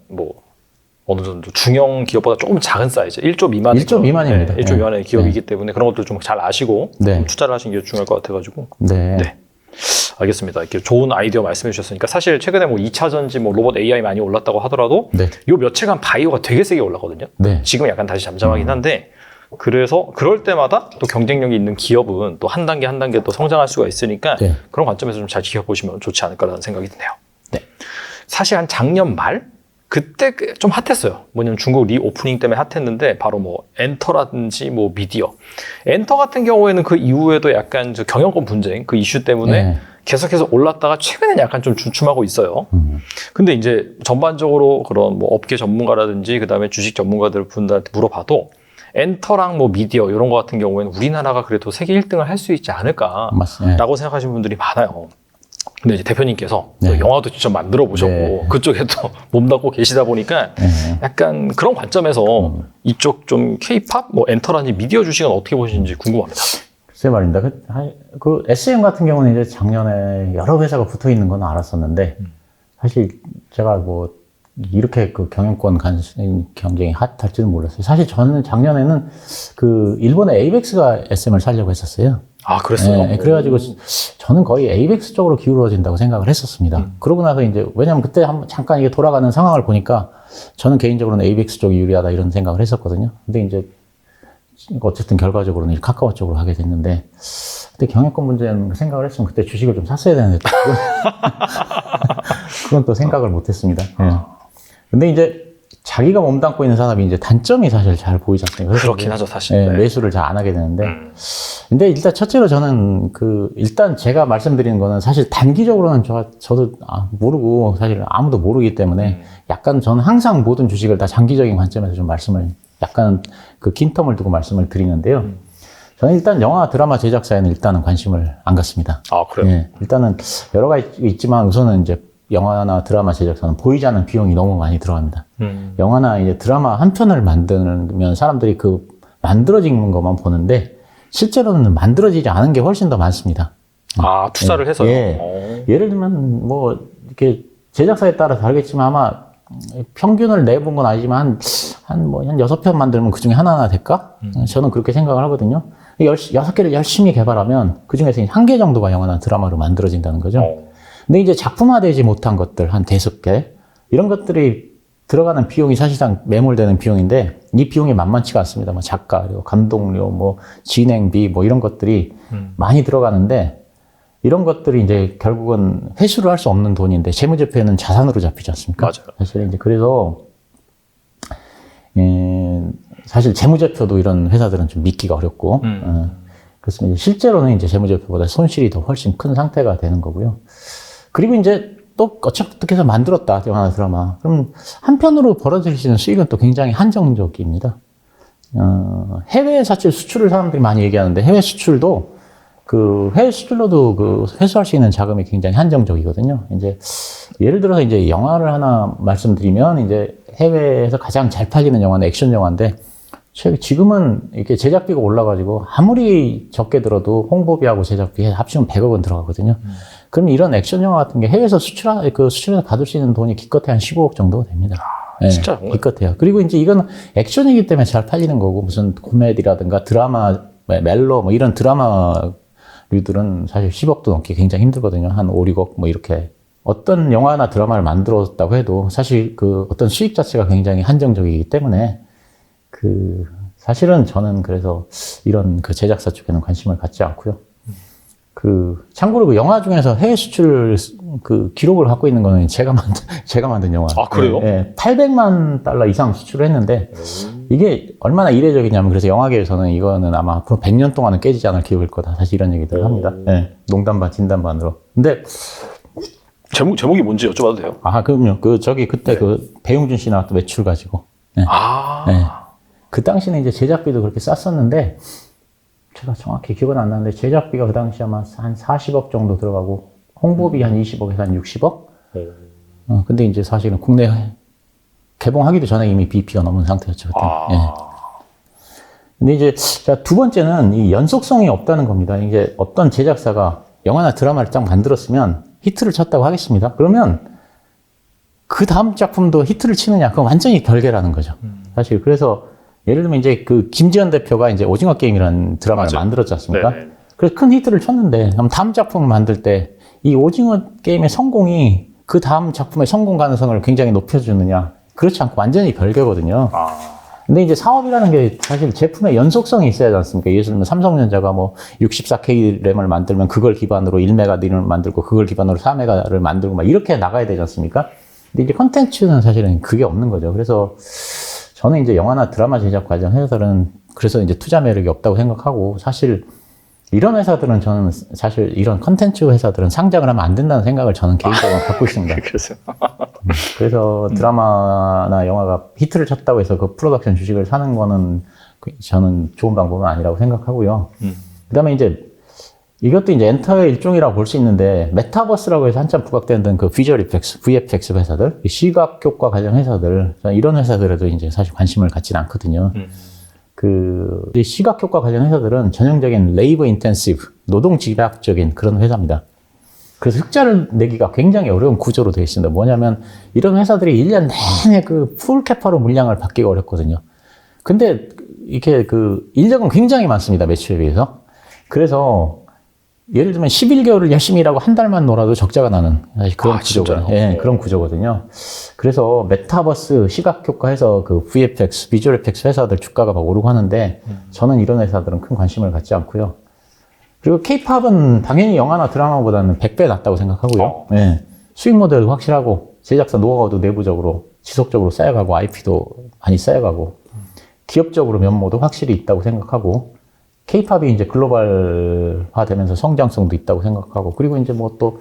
어느 정도 중형 기업보다 조금 작은 사이즈, 1조 미만. 1조 미만입니다. 네, 1조 네. 미만의 기업이기 때문에 그런 것도 좀 잘 아시고 네. 좀 투자를 하시는 게 중요할 것 같아가지고. 네. 네. 알겠습니다. 이렇게 좋은 아이디어 말씀해 주셨으니까 사실 최근에 2차 전지, 로봇 AI 많이 올랐다고 하더라도 네. 요 며칠간 바이오가 되게 세게 올랐거든요. 네. 지금 약간 다시 잠잠하긴 한데 그래서 그럴 때마다 또 경쟁력이 있는 기업은 또 한 단계 한 단계 또 성장할 수가 있으니까 네. 그런 관점에서 좀 잘 지켜보시면 좋지 않을까라는 생각이 드네요. 네. 사실 한 작년 말 그때 좀 핫했어요. 뭐냐면 중국 리오프닝 때문에 핫했는데 바로 엔터라든지 미디어. 엔터 같은 경우에는 그 이후에도 약간 경영권 분쟁 그 이슈 때문에 네. 계속해서 올랐다가 최근에는 약간 좀 주춤하고 있어요. 근데 이제 전반적으로 그런 업계 전문가라든지 그다음에 주식 전문가들 분들한테 물어봐도 엔터랑 미디어 이런 거 같은 경우에는 우리나라가 그래도 세계 1등을 할 수 있지 않을까라고 맞습니다. 생각하시는 분들이 많아요. 근데 이제 대표님께서 네. 또 영화도 직접 만들어 보셨고 네. 그쪽에 또 몸담고 계시다 보니까 네. 약간 그런 관점에서 이쪽 좀 K-팝, 엔터라든지 미디어 주식은 어떻게 보시는지 궁금합니다. 글쎄 말입니다. 그 SM 같은 경우는 이제 작년에 여러 회사가 붙어 있는 건 알았었는데, 사실 제가 이렇게 그 경영권 경쟁이 핫할지는 몰랐어요. 사실 저는 작년에는 그 일본의 에이벡스가 SM을 살려고 했었어요. 아, 그랬어요? 네, 그래가지고 저는 거의 에이벡스 쪽으로 기울어진다고 생각을 했었습니다. 그러고 나서 이제, 왜냐면 그때 잠깐 이게 돌아가는 상황을 보니까 저는 개인적으로는 에이벡스 쪽이 유리하다 이런 생각을 했었거든요. 근데 이제 어쨌든 결과적으로는 이제 카카오 쪽으로 하게 됐는데, 그때 경영권 문제는 생각을 했으면 그때 주식을 좀 샀어야 되는데, 그건 또 생각을 못 했습니다. 네. 근데 이제 자기가 몸담고 있는 산업이 이제 단점이 사실 잘 보이지 않습니까? 그렇긴 하죠, 사실. 네, 네. 매수를 잘 안 하게 되는데. 근데 일단 첫째로 저는 일단 제가 말씀드리는 거는 사실 단기적으로는 저도 모르고 사실 아무도 모르기 때문에 약간 저는 항상 모든 주식을 다 장기적인 관점에서 좀 말씀을 약간 그 긴 텀을 두고 말씀을 드리는데요. 저는 일단 영화 드라마 제작사에는 일단은 관심을 안 갖습니다. 아, 그래요? 네, 일단은 여러 가지 있지만 우선은 이제 영화나 드라마 제작사는 보이지 않는 비용이 너무 많이 들어갑니다. 영화나 이제 드라마 한 편을 만들면 사람들이 그 만들어진 것만 보는데 실제로는 만들어지지 않은 게 훨씬 더 많습니다. 아, 투자를 해서요? 예. 예를 들면 이렇게 제작사에 따라 다르겠지만 아마 평균을 내본 건 아니지만 한 6편 만들면 그 중에 하나나 될까? 저는 그렇게 생각을 하거든요. 6개를 열심히 개발하면 그 중에서 1개 정도가 영화나 드라마로 만들어진다는 거죠. 근데 이제 작품화되지 못한 것들 한 5개 이런 것들이 들어가는 비용이 사실상 매몰되는 비용인데 이 비용이 만만치가 않습니다. 작가료, 감독료, 진행비 이런 것들이 많이 들어가는데 이런 것들이 이제 결국은 회수를 할 수 없는 돈인데 재무제표에는 자산으로 잡히지 않습니까? 맞아요. 사실 이제 그래서 사실 재무제표도 이런 회사들은 좀 믿기가 어렵고 그렇습니다. 실제로는 이제 재무제표보다 손실이 더 훨씬 큰 상태가 되는 거고요. 그리고 이제 또 어떻게 해서 만들었다 영화나 드라마 그럼 한편으로 벌어들일 수 있는 수익은 또 굉장히 한정적입니다. 해외 사실 수출을 사람들이 많이 얘기하는데 해외 수출도 해외 수출로도 회수할 수 있는 자금이 굉장히 한정적이거든요. 이제 예를 들어서 이제 영화를 하나 말씀드리면 이제 해외에서 가장 잘 팔리는 영화는 액션 영화인데 지금은 이렇게 제작비가 올라가지고 아무리 적게 들어도 홍보비하고 제작비 합치면 100억 원 들어가거든요. 그럼 이런 액션 영화 같은 게 해외에서 수출해서 받을 수 있는 돈이 기껏해 한 15억 정도 됩니다. 네, 진짜 기껏해요. 그리고 이제 이건 액션이기 때문에 잘 팔리는 거고 무슨 코미디라든가 드라마, 멜로 이런 드라마류들은 사실 10억도 넘기 굉장히 힘들거든요. 한 5, 6억 이렇게. 어떤 영화나 드라마를 만들었다고 해도 사실 어떤 수익 자체가 굉장히 한정적이기 때문에 사실은 저는 그래서 이런 제작사 쪽에는 관심을 갖지 않고요. 참고로 영화 중에서 해외 수출 기록을 갖고 있는 거는 제가 만든 영화. 아, 그래요? 네, 800만 달러 이상 수출을 했는데 이게 얼마나 이례적이냐면 그래서 영화계에서는 이거는 아마 앞으로 100년 동안은 깨지지 않을 기록일 거다. 사실 이런 얘기들을 합니다. 네, 농담 반 진담 반으로. 근데 제목이 뭔지 여쭤봐도 돼요? 그럼요. 그때 배용준 씨 나왔던 매출 가지고. 네. 네. 그 당시는 이제 제작비도 그렇게 쌌었는데, 제가 정확히 기억은 안 나는데, 제작비가 그 당시 아마 한 40억 정도 들어가고, 홍보비 한 20억에서 한 60억? 근데 이제 사실은 국내 개봉하기도 전에 이미 BP가 넘은 상태였죠. 그때. 아. 예. 근데 이제 자, 두 번째는 이 연속성이 없다는 겁니다. 이제 어떤 제작사가 영화나 드라마를 딱 만들었으면 히트를 쳤다고 하겠습니다. 그러면 그 다음 작품도 히트를 치느냐, 그건 완전히 별개라는 거죠. 사실 그래서 예를 들면 이제 그 김지현 대표가 이제 오징어 게임이라는 드라마를 맞아요. 만들었지 않습니까? 네네. 그래서 큰 히트를 쳤는데, 그럼 다음 작품을 만들 때 이 오징어 게임의 성공이 그 다음 작품의 성공 가능성을 굉장히 높여주느냐? 그렇지 않고 완전히 별개거든요. 아. 근데 이제 사업이라는 게 사실 제품의 연속성이 있어야 하지 않습니까? 예를 들면 삼성전자가 뭐 64K 램을 만들면 그걸 기반으로 1메가 램을 만들고 그걸 기반으로 4메가를 만들고 막 이렇게 나가야 되지 않습니까? 근데 이제 컨텐츠는 사실은 그게 없는 거죠. 그래서 저는 이제 영화나 드라마 제작 과정 회사들은 그래서 이제 투자 매력이 없다고 생각하고, 사실 이런 회사들은 저는 사실 이런 컨텐츠 회사들은 상장을 하면 안 된다는 생각을 저는 개인적으로 갖고 있습니다. 그래서 그래서 드라마나 영화가 히트를 쳤다고 해서 그 프로덕션 주식을 사는 거는 저는 좋은 방법은 아니라고 생각하고요. 그다음에 이제 이것도 이제 엔터의 일종이라고 볼 수 있는데, 메타버스라고 해서 한참 부각되는 그 비주얼 이펙스, VFX 회사들, 시각 효과 관련 회사들, 저는 이런 회사들에도 이제 사실 관심을 갖지는 않거든요. 그 시각 효과 관련 회사들은 전형적인 레이버 인텐시브, 노동 집약적인 그런 회사입니다. 그래서 흑자를 내기가 굉장히 어려운 구조로 되어 있습니다. 뭐냐면 이런 회사들이 1년 내내 그 풀캐파로 물량을 받기가 어렵거든요. 근데 이렇게 그 인력은 굉장히 많습니다. 매출에 비해서. 그래서 예를 들면 11개월을 열심히 일하고 한 달만 놀아도 적자가 나는 그런 구조거든요. 예, 그런 구조거든요. 그래서 메타버스, 시각효과해서 그 VFX, 비주얼 에펙스 회사들 주가가 막 오르고 하는데, 저는 이런 회사들은 큰 관심을 갖지 않고요. 그리고 K-팝은 당연히 영화나 드라마보다는 100배 낫다고 생각하고요. 예, 수익 모델도 확실하고, 제작사 노하우도 내부적으로 지속적으로 쌓여가고, IP도 많이 쌓여가고, 기업적으로 면모도 확실히 있다고 생각하고, K-팝이 이제 글로벌화 되면서 성장성도 있다고 생각하고, 그리고 이제 뭐 또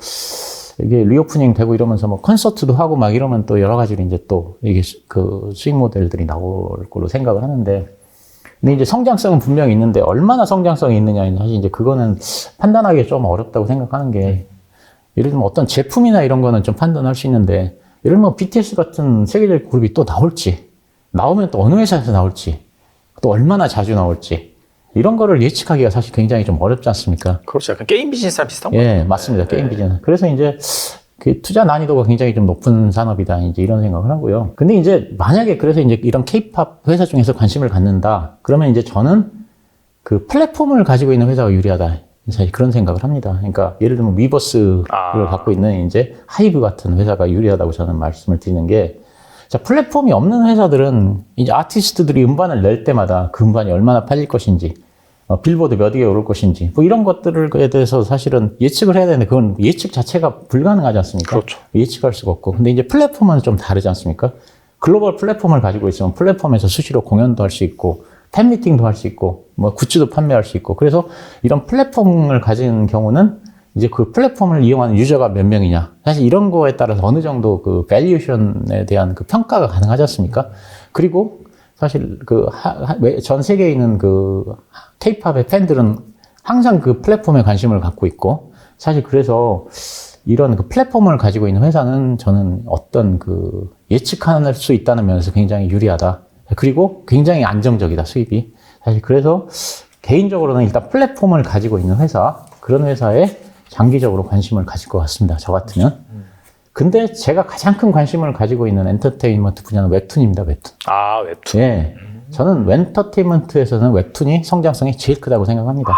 이게 리오프닝 되고 이러면서 뭐 콘서트도 하고 막 이러면 또 여러 가지로 이제 또 이게 그 수익 모델들이 나올 걸로 생각을 하는데, 근데 이제 성장성은 분명히 있는데 얼마나 성장성이 있느냐는 사실 이제 그거는 판단하기 좀 어렵다고 생각하는 게, 예를 들면 어떤 제품이나 이런 거는 좀 판단할 수 있는데, 예를 들면 BTS 같은 세계적 그룹이 또 나올지, 나오면 또 어느 회사에서 나올지, 또 얼마나 자주 나올지, 이런 거를 예측하기가 사실 굉장히 좀 어렵지 않습니까? 그렇죠. 약간 게임 비즈니스랑 비슷한 거. 예, 맞습니다. 게임 비즈니스. 그래서 이제 그 투자 난이도가 굉장히 좀 높은 산업이다, 이제 이런 생각을 하고요. 근데 이제 만약에 그래서 이제 이런 K-팝 회사 중에서 관심을 갖는다, 그러면 이제 저는 그 플랫폼을 가지고 있는 회사가 유리하다, 사실 그런 생각을 합니다. 그러니까 예를 들면 위버스를 갖고 있는 이제 하이브 같은 회사가 유리하다고 저는 말씀을 드리는 게, 자, 플랫폼이 없는 회사들은 이제 아티스트들이 음반을 낼 때마다 그 음반이 얼마나 팔릴 것인지, 빌보드 몇 위에 오를 것인지, 뭐 이런 것들에 대해서 사실은 예측을 해야 되는데, 그건 예측 자체가 불가능하지 않습니까? 그렇죠. 예측할 수가 없고. 근데 이제 플랫폼은 좀 다르지 않습니까? 글로벌 플랫폼을 가지고 있으면 플랫폼에서 수시로 공연도 할 수 있고, 팬미팅도 할 수 있고, 뭐 굿즈도 판매할 수 있고, 그래서 이런 플랫폼을 가진 경우는 이제 그 플랫폼을 이용하는 유저가 몇 명이냐, 사실 이런 거에 따라서 어느 정도 그 밸류에이션에 대한 그 평가가 가능하지 않습니까? 그리고 사실 그 전 세계에 있는 그 K-팝의 팬들은 항상 그 플랫폼에 관심을 갖고 있고, 사실 그래서 이런 그 플랫폼을 가지고 있는 회사는 저는 어떤 그 예측할 수 있다는 면에서 굉장히 유리하다. 그리고 굉장히 안정적이다, 수입이. 사실 그래서 개인적으로는 일단 플랫폼을 가지고 있는 회사, 그런 회사에 장기적으로 관심을 가질 것 같습니다, 저 같으면. 근데 제가 가장 큰 관심을 가지고 있는 엔터테인먼트 분야는 웹툰입니다, 웹툰. 아, 웹툰. 예. 저는 엔터테인먼트에서는 웹툰이 성장성이 제일 크다고 생각합니다.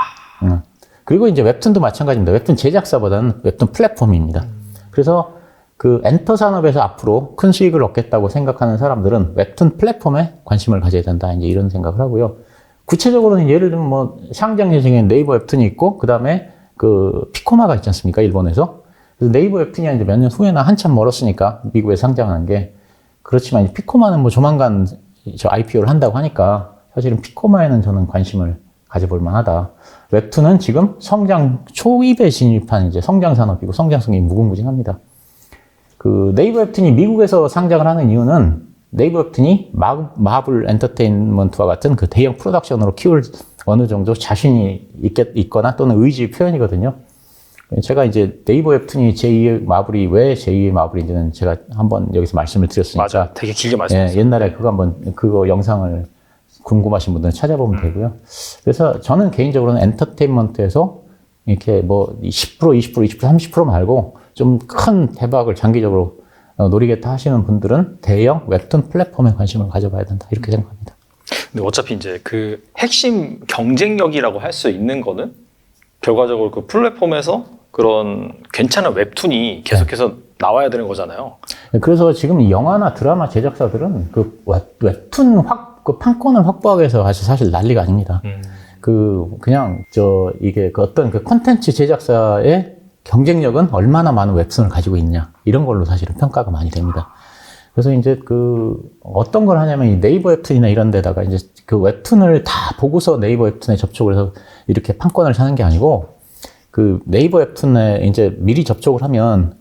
그리고 이제 웹툰도 마찬가지입니다. 웹툰 제작사보다는 웹툰 플랫폼입니다. 그래서 그 엔터 산업에서 앞으로 큰 수익을 얻겠다고 생각하는 사람들은 웹툰 플랫폼에 관심을 가져야 된다, 이제 이런 생각을 하고요. 구체적으로는 예를 들면 뭐 샹장예정에 네이버 웹툰이 있고, 그 다음에 그 피코마가 있지 않습니까, 일본에서. 그래서 네이버 웹툰이 이제 몇 년 후에나 한참 멀었으니까 미국에 상장하는 게. 그렇지만 이제 피코마는 뭐 조만간 저 IPO를 한다고 하니까 사실은 피코마에는 저는 관심을 가져볼 만하다. 웹툰은 지금 성장 초입에 진입한 이제 성장 산업이고 성장성이 무궁무진합니다. 그 네이버 웹툰이 미국에서 상장을 하는 이유는 네이버 웹툰이 마블 엔터테인먼트와 같은 그 대형 프로덕션으로 키울 어느 정도 자신이 있거나 또는 의지 표현이거든요. 제가 이제 네이버 웹툰이 제2의 마블이 왜 제2의 마블인지는 제가 한번 여기서 말씀을 드렸으니까. 맞아. 되게 길게 말씀하셨어요. 옛날에 그거 영상을 궁금하신 분들은 찾아보면 되고요. 그래서 저는 개인적으로는 엔터테인먼트에서 이렇게 뭐 10%, 20%, 20%, 30% 말고 좀 큰 대박을 장기적으로 노리겠다 하시는 분들은 대형 웹툰 플랫폼에 관심을 가져봐야 된다. 이렇게 생각합니다. 근데 어차피 이제 그 핵심 경쟁력이라고 할 수 있는 거는 결과적으로 그 플랫폼에서 그런 괜찮은 웹툰이 계속해서 나와야 되는 거잖아요. 그래서 지금 영화나 드라마 제작사들은 그 웹툰 그 판권을 확보하기 위해서 사실 난리가 아닙니다. 그냥 이게 그 어떤 그 콘텐츠 제작사의 경쟁력은 얼마나 많은 웹툰을 가지고 있냐 이런 걸로 사실은 평가가 많이 됩니다. 그래서 이제 어떤 걸 하냐면 이 네이버 웹툰이나 이런 데다가 이제 그 웹툰을 다 보고서 네이버 웹툰에 접촉을 해서 이렇게 판권을 사는 게 아니고 그 네이버 웹툰에 이제 미리 접촉을 하면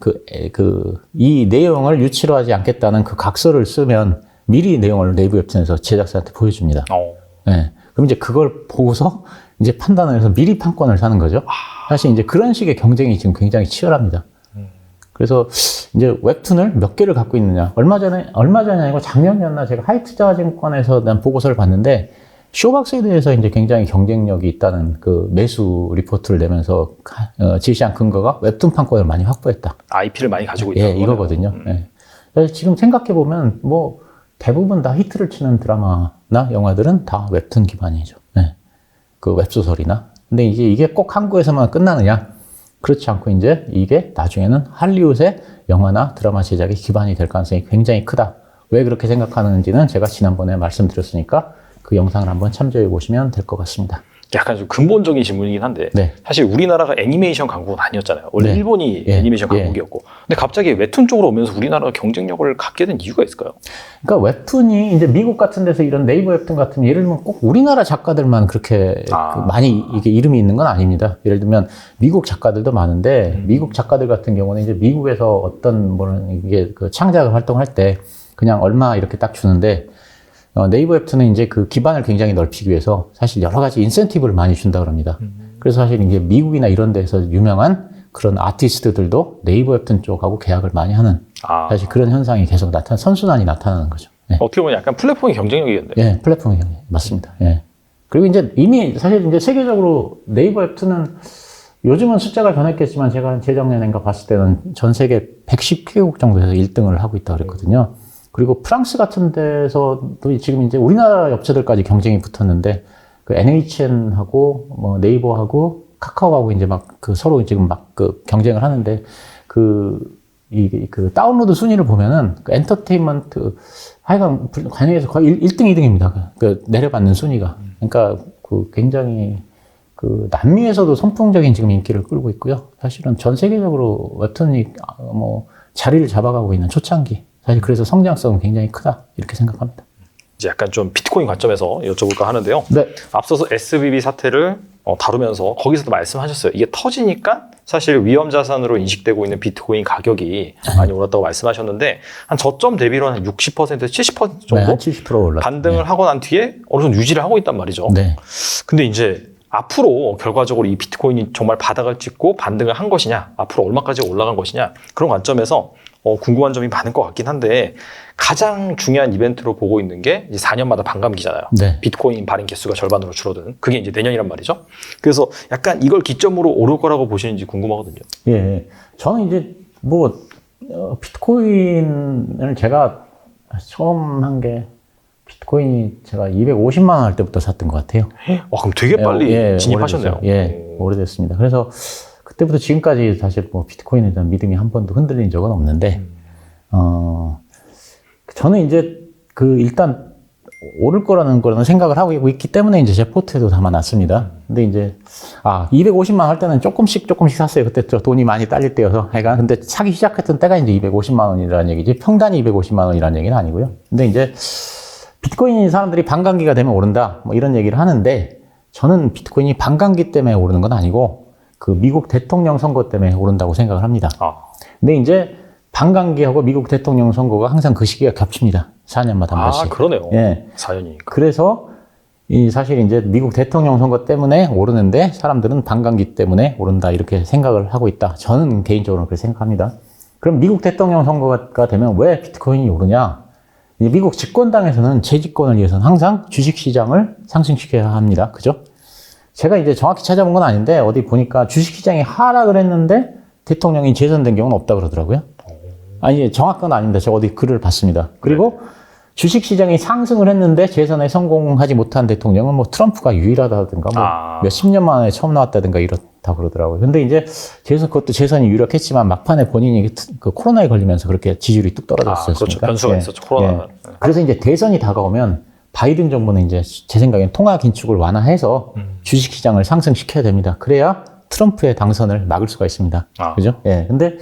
이 내용을 유치로 하지 않겠다는 그 각서를 쓰면 미리 내용을 네이버 웹툰에서 제작사한테 보여줍니다. 네. 그럼 이제 그걸 보고서 이제 판단을 해서 미리 판권을 사는 거죠. 사실 이제 그런 식의 경쟁이 지금 굉장히 치열합니다. 그래서 이제 웹툰을 몇 개를 갖고 있느냐. 얼마 전이 아니고 작년이었나 제가 하이투자증권에서 난 보고서를 봤는데 쇼박스에 대해서 이제 굉장히 경쟁력이 있다는 그 매수 리포트를 내면서 제시한 근거가 웹툰 판권을 많이 확보했다. IP를 많이 가지고 있다. 예, 이거거든요. 예. 그래서 지금 생각해보면 뭐 대부분 다 히트를 치는 드라마나 영화들은 다 웹툰 기반이죠. 예. 그 웹소설이나. 근데 이제 이게 꼭 한국에서만 끝나느냐? 그렇지 않고 이제 이게 나중에는 할리우드의 영화나 드라마 제작의 기반이 될 가능성이 굉장히 크다. 왜 그렇게 생각하는지는 제가 지난번에 말씀드렸으니까 그 영상을 한번 참조해 보시면 될 것 같습니다. 약간 좀 근본적인 질문이긴 한데 네. 사실 우리나라가 애니메이션 강국은 아니었잖아요. 원래 네. 일본이 예. 애니메이션 강국이었고 근데 갑자기 웹툰 쪽으로 오면서 우리나라가 경쟁력을 갖게 된 이유가 있을까요? 그러니까 웹툰이 이제 미국 같은 데서 이런 네이버 웹툰 같은 예를 들면 꼭 우리나라 작가들만 그렇게 많이 이게 이름이 있는 건 아닙니다. 예를 들면 미국 작가들도 많은데 미국 작가들 같은 경우는 이제 미국에서 어떤 이게 그 창작 활동할 때 그냥 얼마 이렇게 딱 주는데 네이버 웹툰은 이제 그 기반을 굉장히 넓히기 위해서 사실 여러 가지 인센티브를 많이 준다 그럽니다. 그래서 사실 이제 미국이나 이런 데서 유명한 그런 아티스트들도 네이버 웹툰 쪽하고 계약을 많이 하는 사실 그런 현상이 계속 선순환이 나타나는 거죠. 네. 어떻게 보면 약간 플랫폼의 경쟁력이겠네요. 예, 플랫폼의 경쟁. 맞습니다. 예. 그리고 이제 이미 사실 이제 세계적으로 네이버 웹툰은 요즘은 숫자가 변했겠지만 제가 재작년인가 봤을 때는 전 세계 110개국 정도에서 1등을 하고 있다고 그랬거든요. 그리고 프랑스 같은 데서도 지금 이제 우리나라 업체들까지 경쟁이 붙었는데 그 NHN하고 뭐 네이버하고 카카오하고 이제 막 그 서로 지금 막 그 경쟁을 하는데 그 다운로드 순위를 보면은 그 엔터테인먼트 하여간 관여에서 거의 1등, 2등입니다. 그 내려받는 순위가. 그러니까 그 굉장히 그 남미에서도 선풍적인 지금 인기를 끌고 있고요. 사실은 전 세계적으로 웹툰이 뭐 자리를 잡아가고 있는 초창기. 사실 그래서 성장성은 굉장히 크다 이렇게 생각합니다. 이제 약간 좀 비트코인 관점에서 여쭤볼까 하는데요. 네. 앞서서 SVB 사태를 다루면서 거기서도 말씀하셨어요. 이게 터지니까 사실 위험 자산으로 인식되고 있는 비트코인 가격이 많이 올랐다고 말씀하셨는데 한 저점 대비로 한 60%, 70% 정도 네, 한 70% 올랐. 반등을 하고 난 뒤에 어느 정도 유지를 하고 있단 말이죠. 네. 근데 이제 앞으로 결과적으로 이 비트코인이 정말 바닥을 찍고 반등을 한 것이냐, 앞으로 얼마까지 올라간 것이냐 그런 관점에서 궁금한 점이 많은 것 같긴 한데 가장 중요한 이벤트로 보고 있는 게 이제 4년마다 반감기잖아요. 네. 비트코인 발행 개수가 절반으로 줄어드는 그게 이제 내년이란 말이죠. 그래서 약간 이걸 기점으로 오를 거라고 보시는지 궁금하거든요. 예, 저는 이제 뭐 비트코인을 제가 처음 한 게 비트코인이 제가 250만 원 할 때부터 샀던 것 같아요. 그럼 되게 빨리 진입하셨네요. 오래됐습니다. 그래서 그때부터 지금까지 사실 뭐 비트코인에 대한 믿음이 한 번도 흔들린 적은 없는데, 저는 이제 일단 오를 거라는 생각을 하고 있기 때문에 이제 제 포트에도 담아놨습니다. 근데 이제, 250만 원 할 때는 조금씩 샀어요. 그때 돈이 많이 딸릴 때여서. 근데 사기 시작했던 때가 이제 250만 원이라는 얘기지, 평단이 250만 원이라는 얘기는 아니고요. 근데 이제 비트코인이 사람들이 반감기가 되면 오른다, 뭐 이런 얘기를 하는데, 저는 비트코인이 반감기 때문에 오르는 건 아니고, 그 미국 대통령 선거 때문에 오른다고 생각을 합니다. 근데 이제 반감기하고 미국 대통령 선거가 항상 그 시기가 겹칩니다. 4년마다 한 번씩. 그러네요. 예. 4년이니까. 그래서 이 사실 이제 미국 대통령 선거 때문에 오르는데 사람들은 반감기 때문에 오른다 이렇게 생각을 하고 있다. 저는 개인적으로 그렇게 생각합니다. 그럼 미국 대통령 선거가 되면 왜 비트코인이 오르냐? 미국 집권당에서는 재집권을 위해서는 항상 주식시장을 상승시켜야 합니다. 그죠? 제가 이제 정확히 찾아본 건 아닌데 어디 보니까 주식시장이 하락을 했는데 대통령이 재선된 경우는 없다 그러더라고요. 아니, 정확한 건 아닙니다. 제가 어디 글을 봤습니다. 그리고 주식시장이 상승을 했는데 재선에 성공하지 못한 대통령은 뭐 트럼프가 유일하다든가 뭐 몇십 년 만에 처음 나왔다든가 이렇다 그러더라고요. 근데 이제 그것도 재선이 유력했지만 막판에 본인이 그 코로나에 걸리면서 그렇게 지지율이 뚝 떨어졌었으니까. 그렇죠. 변수가 있었죠. 코로나가. 그래서 이제 대선이 다가오면 바이든 정부는 이제 제 생각엔 통화 긴축을 완화해서 주식시장을 상승시켜야 됩니다. 그래야 트럼프의 당선을 막을 수가 있습니다. 그죠? 예. 근데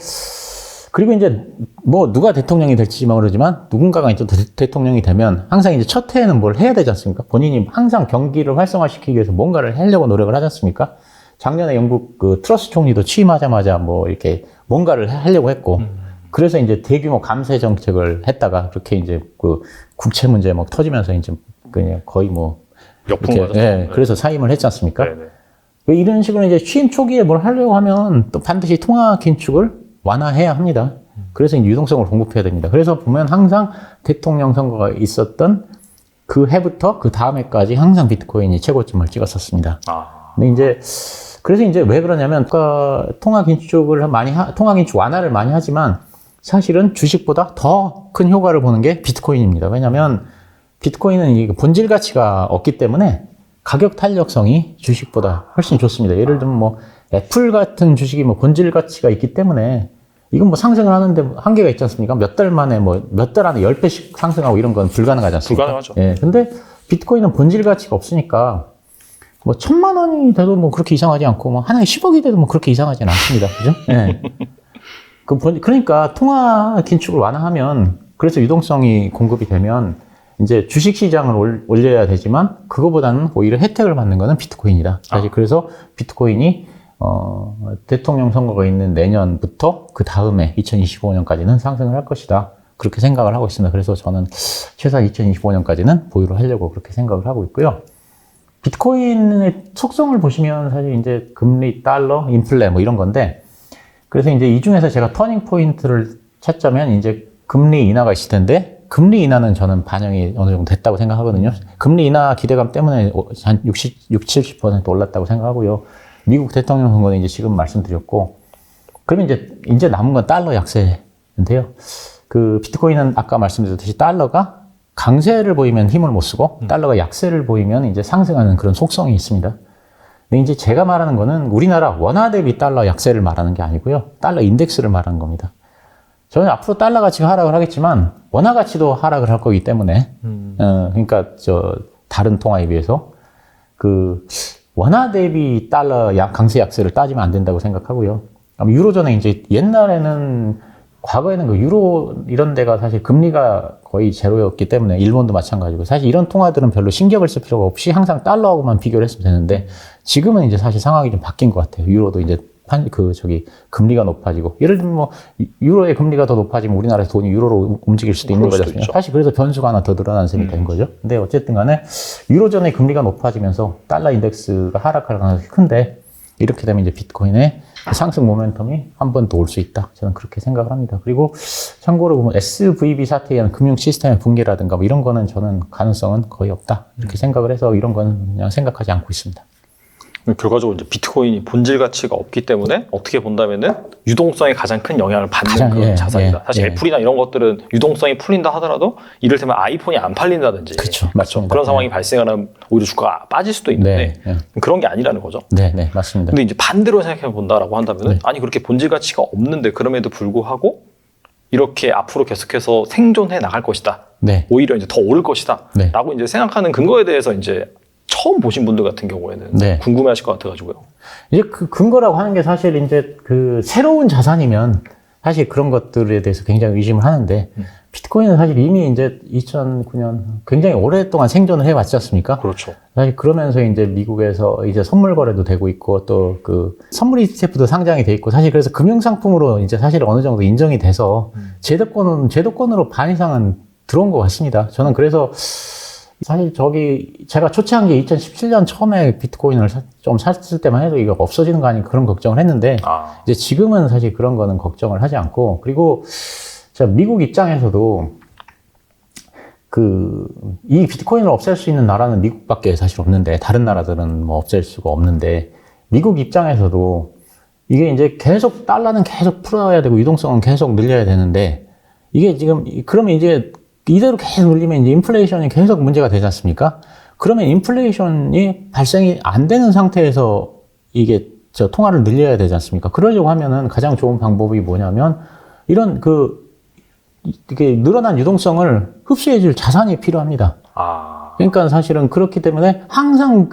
그리고 이제 뭐 누가 대통령이 될지 모르지만 누군가가 이제 대통령이 되면 항상 이제 첫 해에는 뭘 해야 되지 않습니까? 본인이 항상 경기를 활성화시키기 위해서 뭔가를 하려고 노력을 하지 않습니까? 작년에 영국 그 트러스 총리도 취임하자마자 뭐 이렇게 뭔가를 하려고 했고 그래서 이제 대규모 감세 정책을 했다가 그렇게 이제 그 국채 문제 막 터지면서 이제 그냥 거의 뭐 역풍 맞았죠. 예, 그래서 사임을 했지 않습니까? 네네. 이런 식으로 이제 취임 초기에 뭘 하려고 하면 또 반드시 통화 긴축을 완화해야 합니다. 그래서 유동성을 공급해야 됩니다. 그래서 보면 항상 대통령 선거가 있었던 그 해부터 그 다음 해까지 항상 비트코인이 최고점을 찍었었습니다. 근데 이제 그래서 이제 왜 그러냐면 통화 긴축을 통화 긴축 완화를 많이 하지만 사실은 주식보다 더 큰 효과를 보는 게 비트코인입니다. 왜냐하면 비트코인은 본질 가치가 없기 때문에 가격 탄력성이 주식보다 훨씬 좋습니다. 예를 들면 뭐 애플 같은 주식이 뭐 본질 가치가 있기 때문에 이건 뭐 상승을 하는데 한계가 있지 않습니까? 몇 달 만에 몇 달 안에 10배씩 상승하고 이런 건 불가능하지 않습니까? 불가능하죠. 예. 근데 비트코인은 본질 가치가 없으니까 뭐 1,000만 원이 돼도 뭐 그렇게 이상하지 않고 뭐 하나에 10억이 돼도 뭐 그렇게 이상하지는 않습니다. 그죠? 예. 그러니까 통화 긴축을 완화하면 그래서 유동성이 공급이 되면 이제 주식 시장을 올려야 되지만 그거보다는 오히려 혜택을 받는 거는 비트코인이다. 사실 그래서 비트코인이 대통령 선거가 있는 내년부터 그 다음에 2025년까지는 상승을 할 것이다. 그렇게 생각을 하고 있습니다. 그래서 저는 최소한 2025년까지는 보유를 하려고 그렇게 생각을 하고 있고요. 비트코인의 속성을 보시면 사실 이제 금리, 달러, 인플레 뭐 이런 건데 그래서 이제 이 중에서 제가 터닝 포인트를 찾자면 이제 금리 인하가 있을 텐데 금리 인하는 저는 반영이 어느 정도 됐다고 생각하거든요. 금리 인하 기대감 때문에 한 70% 올랐다고 생각하고요. 미국 대통령 선거는 이제 지금 말씀드렸고, 그러면 이제 남은 건 달러 약세인데요. 그 비트코인은 아까 말씀드렸듯이 달러가 강세를 보이면 힘을 못 쓰고, 달러가 약세를 보이면 이제 상승하는 그런 속성이 있습니다. 근데 이제 제가 말하는 거는 우리나라 원화 대비 달러 약세를 말하는 게 아니고요. 달러 인덱스를 말하는 겁니다. 저는 앞으로 달러 가치가 하락을 하겠지만 원화 가치도 하락을 할 거기 때문에 그러니까 다른 통화에 비해서 그 원화 대비 달러 강세 약세를 따지면 안 된다고 생각하고요. 유로존에 이제 옛날에는 과거에는 그 유로 이런 데가 사실 금리가 거의 제로였기 때문에 일본도 마찬가지고 사실 이런 통화들은 별로 신경을 쓸 필요가 없이 항상 달러하고만 비교를 했으면 되는데 지금은 이제 사실 상황이 좀 바뀐 것 같아요. 유로도 이제 금리가 높아지고, 예를 들면 뭐, 유로의 금리가 더 높아지면 우리나라에서 돈이 유로로 움직일 수도 있는 거죠. 사실 그래서 변수가 하나 더 늘어난 셈이 된 거죠. 근데 어쨌든 간에, 유로존의 금리가 높아지면서 달러 인덱스가 하락할 가능성이 큰데, 이렇게 되면 이제 비트코인의 상승 모멘텀이 한 번 더 올 수 있다. 저는 그렇게 생각을 합니다. 그리고 참고로 보면 SVB 사태에 의한 금융 시스템의 붕괴라든가 뭐 이런 거는 저는 가능성은 거의 없다. 이렇게 생각을 해서 이런 건 그냥 생각하지 않고 있습니다. 결과적으로 이제 비트코인이 본질 가치가 없기 때문에 어떻게 본다면은 유동성에 가장 큰 영향을 받는 그런 자산이다. 사실 애플이나 이런 것들은 유동성이 풀린다 하더라도 이를테면 아이폰이 안 팔린다든지 그렇죠. 맞습니다. 그런 상황이 발생하면 오히려 주가가 빠질 수도 있는데 그런 게 아니라는 거죠. 네, 맞습니다. 근데 이제 반대로 생각해 본다라고 한다면은 아니 그렇게 본질 가치가 없는데 그럼에도 불구하고 이렇게 앞으로 계속해서 생존해 나갈 것이다. 오히려 이제 더 오를 것이다. 라고 이제 생각하는 근거에 대해서 이제 처음 보신 분들 같은 경우에는 궁금해 하실 것 같아가지고요. 이제 그 근거라고 하는 게 사실 이제 그 새로운 자산이면 사실 그런 것들에 대해서 굉장히 의심을 하는데 비트코인은 사실 이미 이제 2009년 굉장히 오랫동안 생존을 해왔지 않습니까? 그렇죠. 사실 그러면서 이제 미국에서 이제 선물 거래도 되고 있고 또 그 선물 ETF도 상장이 돼 있고 사실 그래서 금융상품으로 이제 사실 어느 정도 인정이 돼서 제도권으로 반 이상은 들어온 것 같습니다. 저는 그래서 사실 제가 초창기 2017년 처음에 비트코인을 좀 샀을 때만 해도 이거 없어지는 거 아닌가 그런 걱정을 했는데, 이제 지금은 사실 그런 거는 걱정을 하지 않고, 그리고 제가 미국 입장에서도 이 비트코인을 없앨 수 있는 나라는 미국밖에 사실 없는데, 다른 나라들은 뭐 없앨 수가 없는데, 미국 입장에서도 이게 이제 계속 달러는 계속 풀어야 되고, 유동성은 계속 늘려야 되는데, 이게 지금, 그러면 이제 이대로 계속 늘리면 이제 인플레이션이 계속 문제가 되지 않습니까? 그러면 인플레이션이 발생이 안 되는 상태에서 이게 통화를 늘려야 되지 않습니까? 그러려고 하면은 가장 좋은 방법이 뭐냐면, 이런 이게 늘어난 유동성을 흡수해줄 자산이 필요합니다. 그러니까 사실은 그렇기 때문에 항상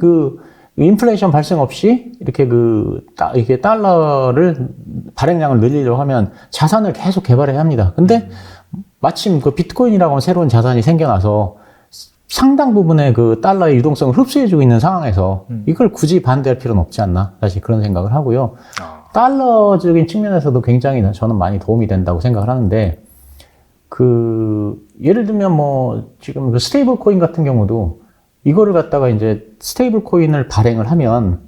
인플레이션 발생 없이 이렇게 이게 달러를 발행량을 늘리려고 하면 자산을 계속 개발해야 합니다. 근데 마침 비트코인이라고 하는 새로운 자산이 생겨나서 상당 부분의 달러의 유동성을 흡수해주고 있는 상황에서 이걸 굳이 반대할 필요는 없지 않나. 사실 그런 생각을 하고요. 달러적인 측면에서도 굉장히 저는 많이 도움이 된다고 생각을 하는데, 예를 들면 지금 스테이블 코인 같은 경우도 이거를 갖다가 이제 스테이블 코인을 발행을 하면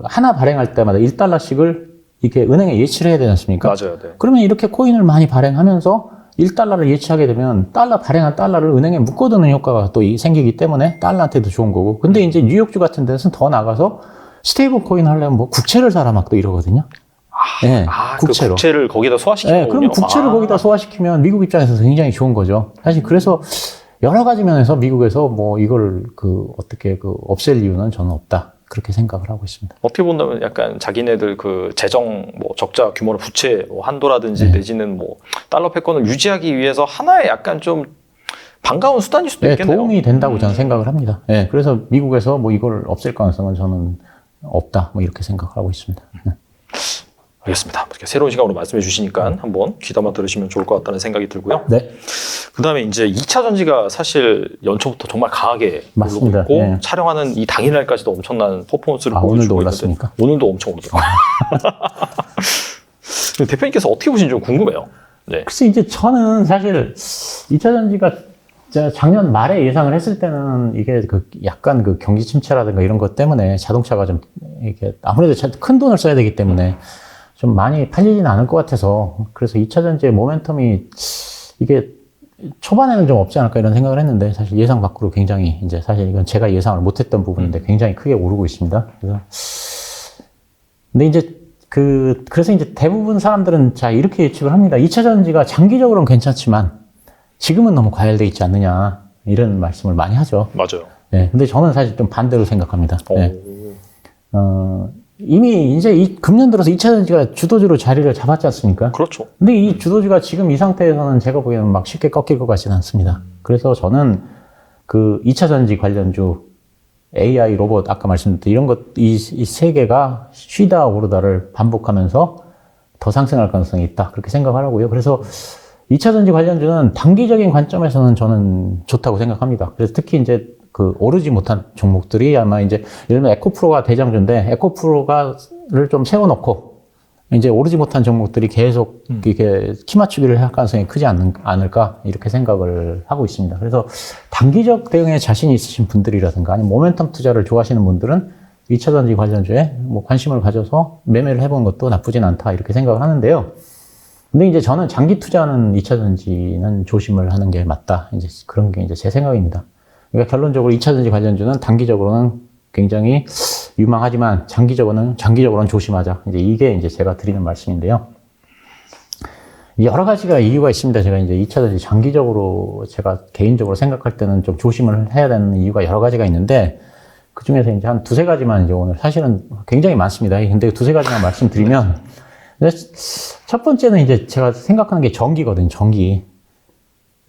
하나 발행할 때마다 1달러씩을 이렇게 은행에 예치를 해야 되지 않습니까? 맞아요. 네. 그러면 이렇게 코인을 많이 발행하면서 1달러를 예치하게 되면 발행한 달러를 은행에 묶어두는 효과가 또 생기기 때문에 달러한테도 좋은 거고. 근데 이제 뉴욕주 같은 데서는 더 나가서 스테이블 코인 하려면 국채를 사라 막 또 이러거든요. 네, 국채로. 국채를 거기다 소화시키는 네, 그럼 국채를 거기다 소화시키면 미국 입장에서 굉장히 좋은 거죠. 사실 그래서 여러 가지 면에서 미국에서 이걸 어떻게 없앨 이유는 저는 없다. 그렇게 생각을 하고 있습니다. 어떻게 본다면 약간 자기네들 재정 적자 규모의 부채 한도라든지 내지는 달러 패권을 유지하기 위해서 하나의 약간 좀 반가운 수단일 수도 있겠네요. 도움이 된다고 저는 생각을 합니다. 그래서 미국에서 이걸 없앨 가능성은 저는 없다. 이렇게 생각하고 있습니다. 알겠습니다. 이렇게 새로운 시각으로 말씀해 주시니까 한번 귀담아 들으시면 좋을 것 같다는 생각이 들고요. 네. 그 다음에 이제 2차 전지가 사실 연초부터 정말 강하게 맞습니다. 오르고 있고 촬영하는 이 당일날까지도 엄청난 퍼포먼스를 보여주고 오늘도 있는데 올랐습니까? 오늘도 엄청 오르더라고요. 대표님께서 어떻게 보시는지 좀 궁금해요. 네. 글쎄 이제 저는 사실 2차 전지가 작년 말에 예상을 했을 때는 이게 약간 경기 침체라든가 이런 것 때문에 자동차가 좀 이게 아무래도 큰 돈을 써야 되기 때문에 좀 많이 팔리지는 않을 것 같아서, 그래서 2차 전지의 모멘텀이 이게 초반에는 좀 없지 않을까 이런 생각을 했는데, 사실 예상 밖으로 굉장히 이제 사실 이건 제가 예상을 못했던 부분인데 굉장히 크게 오르고 있습니다. 그래서 근데 이제 그래서 이제 대부분 사람들은 이렇게 예측을 합니다. 2차 전지가 장기적으로는 괜찮지만 지금은 너무 과열돼 있지 않느냐 이런 말씀을 많이 하죠. 맞아요. 네, 근데 저는 사실 좀 반대로 생각합니다. 네. 이미 이제 이 금년 들어서 2차 전지가 주도주로 자리를 잡았지 않습니까? 그렇죠. 근데 이 주도주가 지금 이 상태에서는 제가 보기에는 막 쉽게 꺾일 것 같지는 않습니다. 그래서 저는 2차 전지 관련주, AI, 로봇, 아까 말씀드렸던 이런 이 세 개가 쉬다 오르다를 반복하면서 더 상승할 가능성이 있다. 그렇게 생각을 하고요. 그래서 2차 전지 관련주는 단기적인 관점에서는 저는 좋다고 생각합니다. 그래서 특히 이제 오르지 못한 종목들이 아마 이제 예를 들면 에코프로가 대장주인데 에코프로가를 좀 세워놓고 이제 오르지 못한 종목들이 계속 이렇게 키 맞추기를 할 가능성이 크지 않을까 이렇게 생각을 하고 있습니다. 그래서 단기적 대응에 자신이 있으신 분들이라든가 아니면 모멘텀 투자를 좋아하시는 분들은 2차 전지 관련주에 관심을 가져서 매매를 해보는 것도 나쁘진 않다 이렇게 생각을 하는데요. 근데 이제 저는 장기 투자는 2차 전지는 조심을 하는 게 맞다. 이제 그런 게 이제 제 생각입니다. 그러니까 결론적으로 2차 전지 관련주는 단기적으로는 굉장히 유망하지만 장기적으로는 조심하자. 이게 이제 제가 드리는 말씀인데요. 여러 가지가 이유가 있습니다. 제가 이제 2차 전지 장기적으로 제가 개인적으로 생각할 때는 좀 조심을 해야 되는 이유가 여러 가지가 있는데 그 중에서 이제 한 두세 가지만 이제 오늘 사실은 굉장히 많습니다. 근데 두세 가지만 말씀드리면 첫 번째는 이제 제가 생각하는 게 전기거든요. 전기.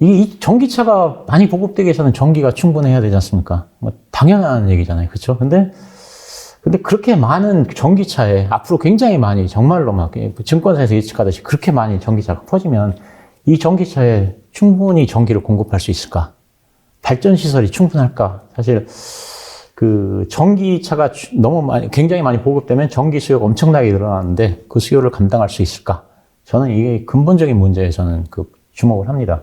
이 전기차가 많이 보급되기 위해서는 전기가 충분해야 되지 않습니까? 당연한 얘기잖아요. 그렇죠? 근데 그렇게 많은 전기차에 앞으로 굉장히 많이 정말로 막 증권사에서 예측하듯이 그렇게 많이 전기차가 퍼지면 이 전기차에 충분히 전기를 공급할 수 있을까? 발전 시설이 충분할까? 사실 전기차가 굉장히 많이 보급되면 전기 수요가 엄청나게 늘어나는데 그 수요를 감당할 수 있을까? 저는 이게 근본적인 문제에 저는 주목을 합니다.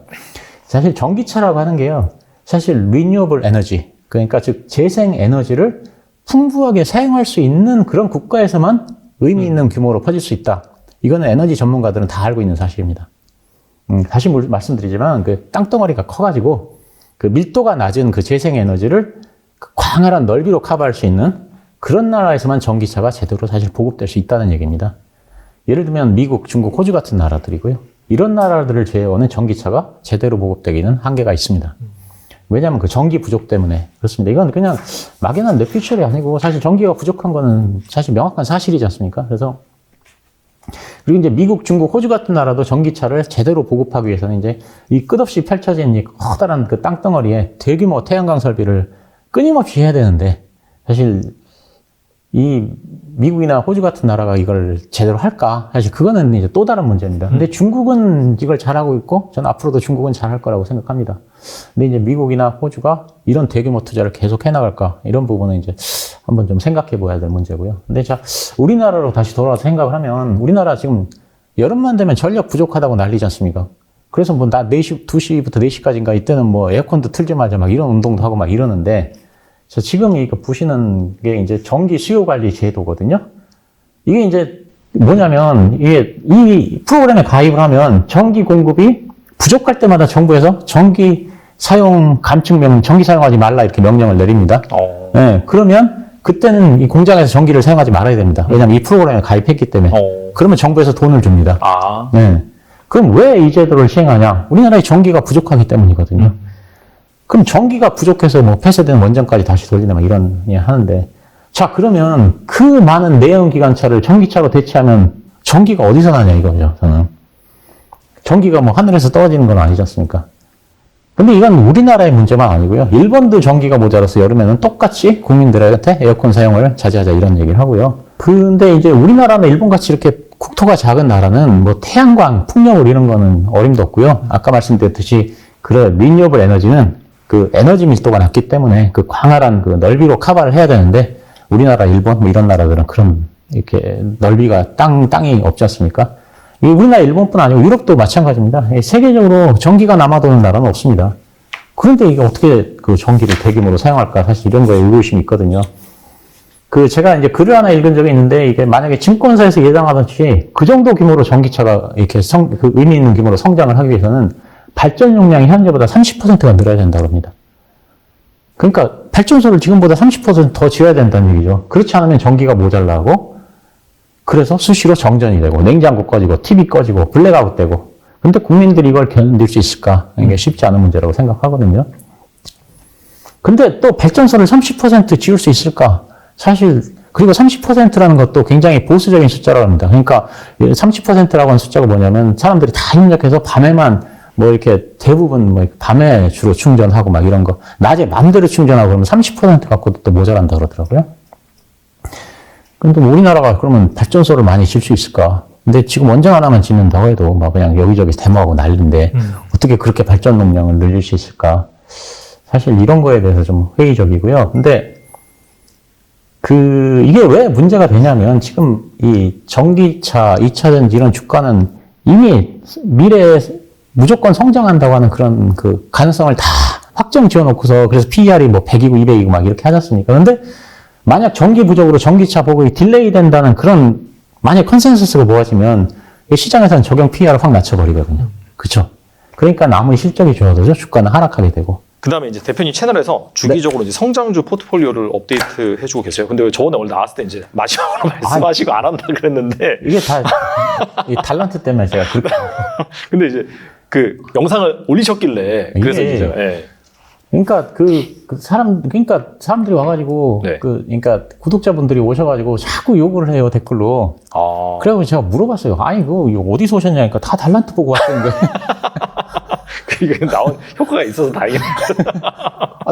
사실 전기차라고 하는 게요, 사실 리뉴어블 에너지, 그러니까 즉 재생 에너지를 풍부하게 사용할 수 있는 그런 국가에서만 의미 있는 규모로 퍼질 수 있다. 이거는 에너지 전문가들은 다 알고 있는 사실입니다. 다시 말씀드리지만 그 땅덩어리가 커가지고 그 밀도가 낮은 그 재생 에너지를 그 광활한 넓이로 커버할 수 있는 그런 나라에서만 전기차가 제대로 사실 보급될 수 있다는 얘기입니다. 예를 들면 미국, 중국, 호주 같은 나라들이고요. 이런 나라들을 제외하고는 전기차가 제대로 보급되기는 한계가 있습니다. 왜냐하면 그 전기 부족 때문에 그렇습니다. 이건 그냥 막연한 뇌피셜이 아니고 사실 전기가 부족한 거는 사실 명확한 사실이지 않습니까? 그래서 그리고 이제 미국, 중국, 호주 같은 나라도 전기차를 제대로 보급하기 위해서는 이제 이 끝없이 펼쳐진 이 커다란 그 땅덩어리에 대규모 태양광 설비를 끊임없이 해야 되는데 사실 이 미국이나 호주 같은 나라가 이걸 제대로 할까? 사실 그거는 이제 또 다른 문제입니다. 근데 중국은 이걸 잘하고 있고 저는 앞으로도 중국은 잘할 거라고 생각합니다. 근데 이제 미국이나 호주가 이런 대규모 투자를 계속 해나갈까? 이런 부분은 이제 한번 좀 생각해 봐야 될 문제고요. 근데 자, 우리나라로 다시 돌아와서 생각을 하면 우리나라 지금 여름만 되면 전력 부족하다고 난리지 않습니까? 그래서 뭐 나 4시, 2시부터 4시까지인가 이때는 뭐 에어컨도 틀자마자 막 이런 운동도 하고 막 이러는데 지금 이거 보시는 게 이제 전기 수요 관리 제도거든요. 이게 이제 뭐냐면 이게 이 프로그램에 가입을 하면 전기 공급이 부족할 때마다 정부에서 전기 사용 감축 명령, 전기 사용하지 말라 이렇게 명령을 내립니다. 네, 그러면 그때는 이 공장에서 전기를 사용하지 말아야 됩니다. 왜냐하면 이 프로그램에 가입했기 때문에. 그러면 정부에서 돈을 줍니다. 네. 그럼 왜 이 제도를 시행하냐? 우리나라의 전기가 부족하기 때문이거든요. 그럼 전기가 부족해서 뭐 폐쇄된 원전까지 다시 돌리나 막 이런 예 하는데 자 그러면 그 많은 내연기관차를 전기차로 대체하면 전기가 어디서 나냐 이거죠. 저는 전기가 뭐 하늘에서 떨어지는 건 아니지 않습니까? 근데 이건 우리나라의 문제만 아니고요. 일본도 전기가 모자라서 여름에는 똑같이 국민들한테 에어컨 사용을 자제하자 이런 얘기를 하고요. 근데 이제 우리나라나 일본같이 이렇게 국토가 작은 나라는 뭐 태양광, 풍력을 이런 거는 어림도 없고요. 아까 말씀드렸듯이 그런 리뉴어블 에너지는 그 에너지 밀도가 낮기 때문에 그 광활한 그 넓이로 커버를 해야 되는데 우리나라, 일본 뭐 이런 나라들은 그런 이렇게 넓이가 땅이 없지 않습니까? 우리나라, 일본뿐 아니고 유럽도 마찬가지입니다. 세계적으로 전기가 남아도는 나라는 없습니다. 그런데 이게 어떻게 그 전기를 대규모로 사용할까? 사실 이런 거에 의구심이 있거든요. 그 제가 이제 글을 하나 읽은 적이 있는데 이게 만약에 증권사에서 예상하듯이 그 정도 규모로 전기차가 이렇게 그 의미 있는 규모로 성장을 하기 위해서는 발전 용량이 현재보다 30%가 늘어야 된다고 합니다. 그러니까 발전소를 지금보다 30%더 지어야 된다는 얘기죠. 그렇지 않으면 전기가 모자라고 그래서 수시로 정전이 되고 냉장고 꺼지고 TV 꺼지고 블랙아웃 되고 근데 국민들이 이걸 견딜 수 있을까? 이게 쉽지 않은 문제라고 생각하거든요. 근데 또 발전소를 30% 지을 수 있을까? 사실 그리고 30%라는 것도 굉장히 보수적인 숫자라고 합니다. 그러니까 30%라고 하는 숫자가 뭐냐면 사람들이 다 입력해서 밤에만 뭐 이렇게 대부분 뭐 밤에 주로 충전하고 막 이런 거 낮에 맘대로 충전하고 그러면 30% 갖고도 또 모자란다 그러더라고요. 근데 우리나라가 그러면 발전소를 많이 질 수 있을까? 근데 지금 원전 하나만 짓는다고 해도 막 그냥 여기저기 데모하고 난리인데 어떻게 그렇게 발전容量을 늘릴 수 있을까? 사실 이런 거에 대해서 좀 회의적이고요. 근데 이게 왜 문제가 되냐면 지금 이 전기차, 2차전지 이런 주가는 이미 미래에 무조건 성장한다고 하는 그런 그 가능성을 다 확정 지어놓고서 그래서 PER이 뭐 100이고 200이고 막 이렇게 하지 않습니까? 근데 만약 전기 부족으로 전기차 보급이 딜레이 된다는 그런 만약 컨센서스가 모아지면 시장에서는 적용 PER을 확 낮춰버리거든요. 그렇죠? 그러니까 아무리 실적이 좋아도 주가는 하락하게 되고. 그 다음에 이제 대표님 채널에서 주기적으로 이제 성장주 포트폴리오를 업데이트 해주고 계세요. 근데 저번에 원래 나왔을 때 이제 마지막으로 말씀하시고 안 한다 그랬는데. 이게 다, 이 달란트 때문에 제가 그렇게. 근데 이제 그 영상을 올리셨길래 그래서 이제. 예. 그러니까 그러니까 사람들이 와가지고 네. 그러니까 구독자분들이 오셔가지고 자꾸 욕을 해요 댓글로. 그래가지고 제가 물어봤어요. 아니 이거 어디서 오셨냐니까 다 달란트 보고 왔던데. 이게 나온 효과가 있어서 다행이다.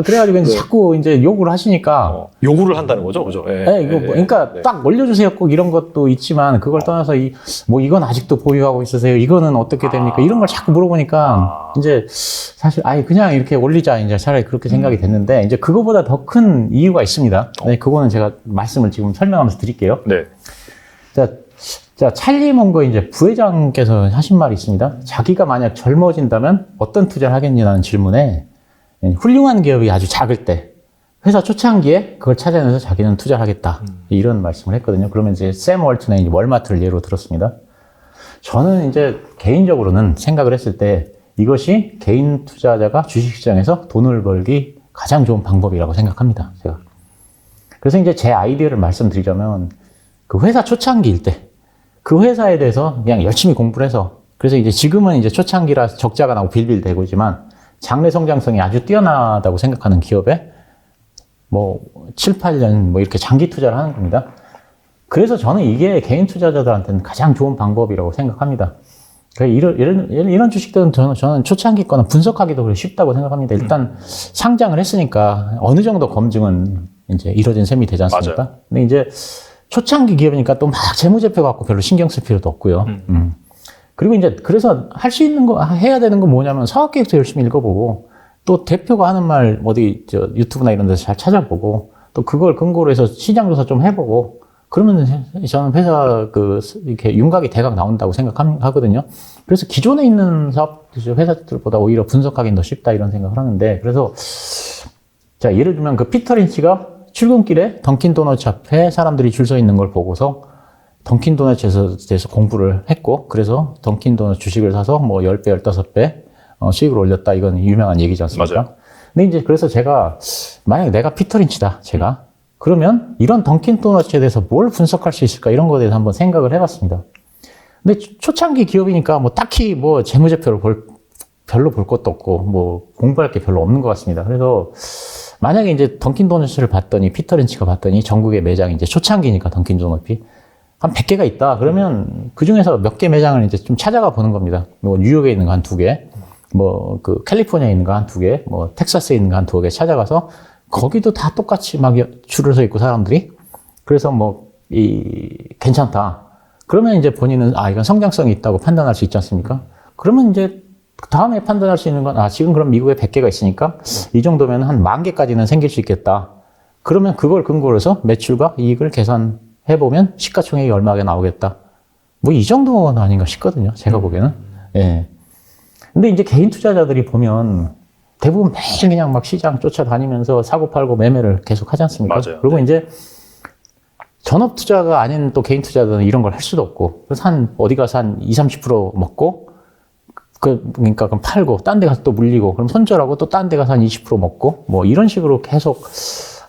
그래가지고 네. 자꾸 이제 욕을 하시니까. 요구를 한다는 거죠, 그죠? 예. 네, 이거 그러니까 딱 올려주세요 꼭 이런 것도 있지만 그걸 떠나서 이건 아직도 보유하고 있으세요. 이거는 어떻게 됩니까? 이런 걸 자꾸 물어보니까 이제 사실 그냥 이렇게 올리자 이제 차라리 그렇게 생각이 됐는데 이제 그거보다 더 큰 이유가 있습니다. 네, 그거는 제가 말씀을 지금 설명하면서 드릴게요. 네. 자, 찰리 몽거 이제 부회장께서 하신 말이 있습니다. 자기가 만약 젊어진다면 어떤 투자를 하겠냐는 질문에 훌륭한 기업이 아주 작을 때 회사 초창기에 그걸 찾아내서 자기는 투자를 하겠다. 이런 말씀을 했거든요. 그러면 이제 샘 월튼의 이제 월마트를 예로 들었습니다. 저는 이제 개인적으로는 생각을 했을 때 이것이 개인 투자자가 주식시장에서 돈을 벌기 가장 좋은 방법이라고 생각합니다. 제가. 그래서 이제 제 아이디어를 말씀드리자면 그 회사 초창기일 때 그 회사에 대해서 그냥 열심히 공부를 해서 그래서 이제 지금은 이제 초창기라 적자가 나고 빌빌대고 있지만 장래 성장성이 아주 뛰어나다고 생각하는 기업에 뭐 7, 8년 뭐 이렇게 장기 투자를 하는 겁니다. 그래서 저는 이게 개인 투자자들한테는 가장 좋은 방법이라고 생각합니다. 이런 주식들은 저는 초창기 거는 분석하기도 그래 쉽다고 생각합니다. 일단 상장을 했으니까 어느 정도 검증은 이제 이루어진 셈이 되지 않습니까? 맞아요. 근데 이제 초창기 기업이니까 또 막 재무제표 갖고 별로 신경 쓸 필요도 없고요. 그리고 이제 그래서 할 수 있는 거, 해야 되는 건 뭐냐면 사업계획서 열심히 읽어보고 또 대표가 하는 말 어디 유튜브나 이런 데서 잘 찾아보고 또 그걸 근거로 해서 시장조사 좀 해보고 그러면 저는 회사 이렇게 윤곽이 대강 나온다고 생각하거든요. 그래서 기존에 있는 회사들보다 오히려 분석하기는 더 쉽다 이런 생각을 하는데 그래서 자, 예를 들면 그 피터 린치가 출근길에 던킨 도너츠 앞에 사람들이 줄 서 있는 걸 보고서 던킨 도너츠에 대해서 공부를 했고 그래서 던킨 도너츠 주식을 사서 뭐 10배, 15배 수익을 올렸다. 이건 유명한 얘기지 않습니까? 맞아요. 근데 이제 그래서 제가 만약에 내가 피터 린치다. 제가 그러면 이런 던킨 도너츠에 대해서 뭘 분석할 수 있을까 이런 거에 대해서 한번 생각을 해봤습니다. 근데 초창기 기업이니까 뭐 딱히 뭐 재무제표를 별로 볼 것도 없고 뭐 공부할 게 별로 없는 것 같습니다. 그래서 만약에 이제 던킨 도너츠를 봤더니 피터 린치가 봤더니 전국의 매장이 이제 초창기니까 던킨 도너츠 한 100개가 있다. 그러면 그 중에서 몇 개 매장을 이제 좀 찾아가 보는 겁니다. 뭐 뉴욕에 있는 거 한 2개, 뭐 그 캘리포니아에 있는 거 한 2개, 뭐 텍사스에 있는 거 한 2개 찾아가서 거기도 다 똑같이 막 줄을 서 있고 사람들이 그래서 뭐 괜찮다. 그러면 이제 본인은 이건 성장성이 있다고 판단할 수 있지 않습니까? 그러면 이제 다음에 판단할 수 있는 건 지금 그럼 미국에 100개가 있으니까 이 정도면 한 10,000개까지는 생길 수 있겠다. 그러면 그걸 근거로 해서 매출과 이익을 계산해보면 시가총액이 얼마가 나오겠다. 뭐 이 정도는 아닌가 싶거든요. 제가 보기에는. 예. 근데 이제 개인 투자자들이 보면 대부분 매일 그냥 막 시장 쫓아다니면서 사고 팔고 매매를 계속 하지 않습니까? 맞아요. 그리고 이제 전업 투자가 아닌 또 개인 투자자는 이런 걸 할 수도 없고, 그래서 어디 가서 한 20, 30% 먹고, 그러니까 그럼 팔고, 딴 데 가서 또 물리고, 그럼 손절하고 또 딴 데 가서 한 20% 먹고, 뭐 이런 식으로 계속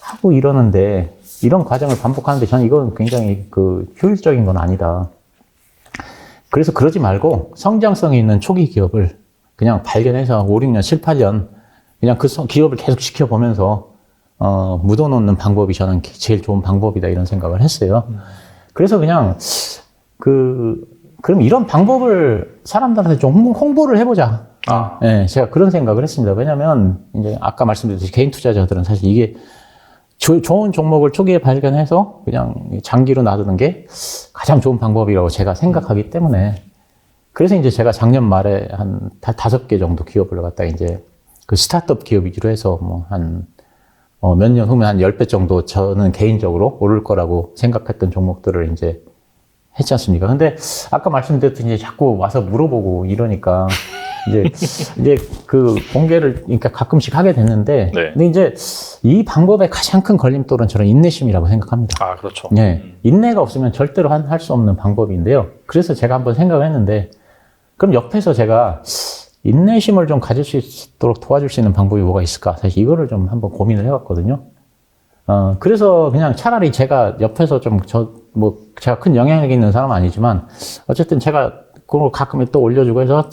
하고 이러는데, 이런 과정을 반복하는데 저는 이건 굉장히 효율적인 건 아니다. 그래서 그러지 말고 성장성이 있는 초기 기업을 그냥 발견해서 5, 6년, 7, 8년 그냥 그 기업을 계속 지켜보면서 묻어놓는 방법이 저는 제일 좋은 방법이다 이런 생각을 했어요. 그래서 그냥 그럼 이런 방법을 사람들한테 좀 홍보를 해보자. 네, 제가 그런 생각을 했습니다. 왜냐면 이제 아까 말씀드렸듯이 개인 투자자들은 사실 이게 좋은 종목을 초기에 발견해서 그냥 장기로 놔두는 게 가장 좋은 방법이라고 제가 생각하기 때문에 그래서 이제 제가 작년 말에 한 5개 정도 기업을 갖다 이제 그 스타트업 기업 위주로 해서 뭐 몇 년 후면 한 10배 정도 저는 개인적으로 오를 거라고 생각했던 종목들을 이제 했지 않습니까? 근데 아까 말씀드렸듯이 이제 자꾸 와서 물어보고 이러니까 이제 그 공개를 그러니까 가끔씩 하게 됐는데 네. 근데 이제 이 방법의 가장 큰 걸림돌은 저는 인내심이라고 생각합니다. 그렇죠. 네. 인내가 없으면 절대로 할 수 없는 방법인데요. 그래서 제가 한번 생각을 했는데 그럼 옆에서 제가 인내심을 좀 가질 수 있도록 도와줄 수 있는 방법이 뭐가 있을까? 사실 이거를 좀 한번 고민을 해봤거든요. 그래서 그냥 차라리 제가 옆에서 제가 큰 영향력 있는 사람은 아니지만, 어쨌든 제가 그걸 가끔 또 올려주고 해서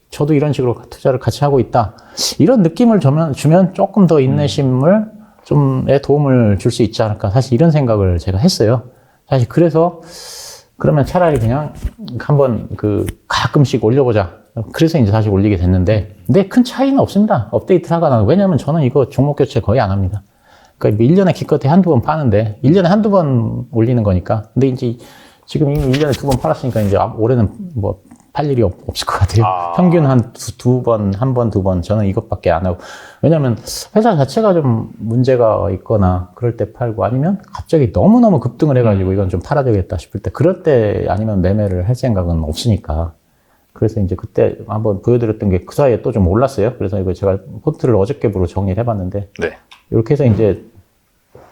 저도 이런 식으로 투자를 같이 하고 있다. 이런 느낌을 주면 조금 더 인내심을 좀에 도움을 줄 수 있지 않을까. 사실 이런 생각을 제가 했어요. 사실 그래서 그러면 차라리 그냥 한번 가끔씩 올려보자. 그래서 이제 다시 올리게 됐는데, 근데 큰 차이는 없습니다. 업데이트를 하거나. 왜냐면 저는 이거 종목 교체 거의 안 합니다. 그러니까 1년에 기껏해 한두 번 파는데, 1년에 한두 번 올리는 거니까. 근데 이제 지금 이미 1년에 2번 팔았으니까 이제 올해는 뭐 팔 일이 없을 것 같아요. 평균 한 두 번, 한 번, 두 번. 저는 이것밖에 안 하고. 왜냐면 회사 자체가 좀 문제가 있거나 그럴 때 팔고 아니면 갑자기 너무너무 급등을 해가지고 이건 좀 팔아야 되겠다 싶을 때 그럴 때 아니면 매매를 할 생각은 없으니까. 그래서 이제 그때 한번 보여드렸던 게 그 사이에 또 좀 올랐어요. 그래서 이거 제가 포트를 어저께부로 정리를 해봤는데 네. 이렇게 해서 이제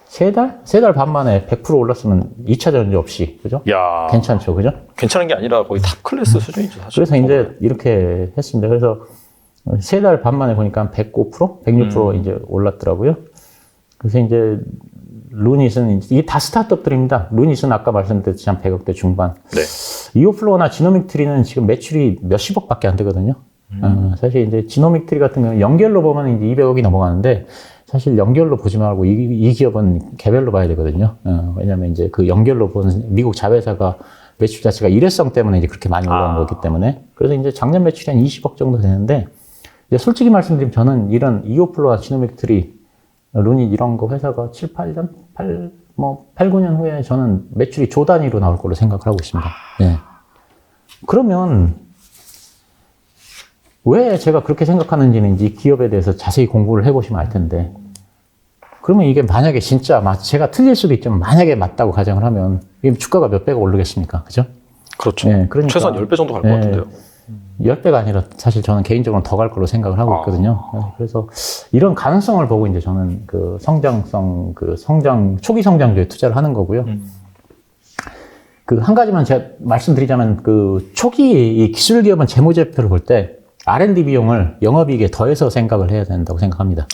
세 달 반 만에 100% 올랐으면 2차 전지 없이, 그죠? 야, 괜찮죠, 그죠? 괜찮은 게 아니라 거의 탑 클래스 수준이죠, 사실. 그래서 이제 이렇게 했습니다. 그래서 세 달 반 만에 보니까 한 105%, 106% 이제 올랐더라고요. 그래서 이제 루닛은 이게 다 스타트업들입니다. 루닛은 아까 말씀드렸듯이 한 100억대 중반. 네. 이오플로우나 지노믹 트리는 지금 매출이 몇십억밖에 안 되거든요. 사실 이제 지노믹 트리 같은 경우는 연결로 보면 이제 200억이 넘어가는데 사실 연결로 보지 말고 이 기업은 개별로 봐야 되거든요. 왜냐하면 이제 그 연결로 보는 미국 자회사가 매출 자체가 일회성 때문에 이제 그렇게 많이 올라온 거기 때문에 그래서 이제 작년 매출이 한 20억 정도 되는데 이제 솔직히 말씀드리면 저는 이런 이오플로우나 지노믹 트리, 루닛 이런 거 회사가 7, 8년, 8, 9년 후에 저는 매출이 조 단위로 나올 걸로 생각을 하고 있습니다. 예. 그러면 왜 제가 그렇게 생각하는지는 이 기업에 대해서 자세히 공부를 해보시면 알 텐데 그러면 이게 만약에 진짜 제가 틀릴 수도 있지만 만약에 맞다고 가정을 하면 이게 주가가 몇 배가 오르겠습니까? 그죠? 그렇죠. 예, 그러니까, 최소한 10배 정도 갈 것 같은데요. 10배가 아니라 사실 저는 개인적으로 더 갈 걸로 생각을 하고 있거든요. 그래서 이런 가능성을 보고 이제 저는 그 초기 성장주에 투자를 하는 거고요. 그 한 가지만 제가 말씀드리자면 그 초기 이 기술 기업은 재무제표를 볼 때 R&D 비용을 영업이익에 더해서 생각을 해야 된다고 생각합니다.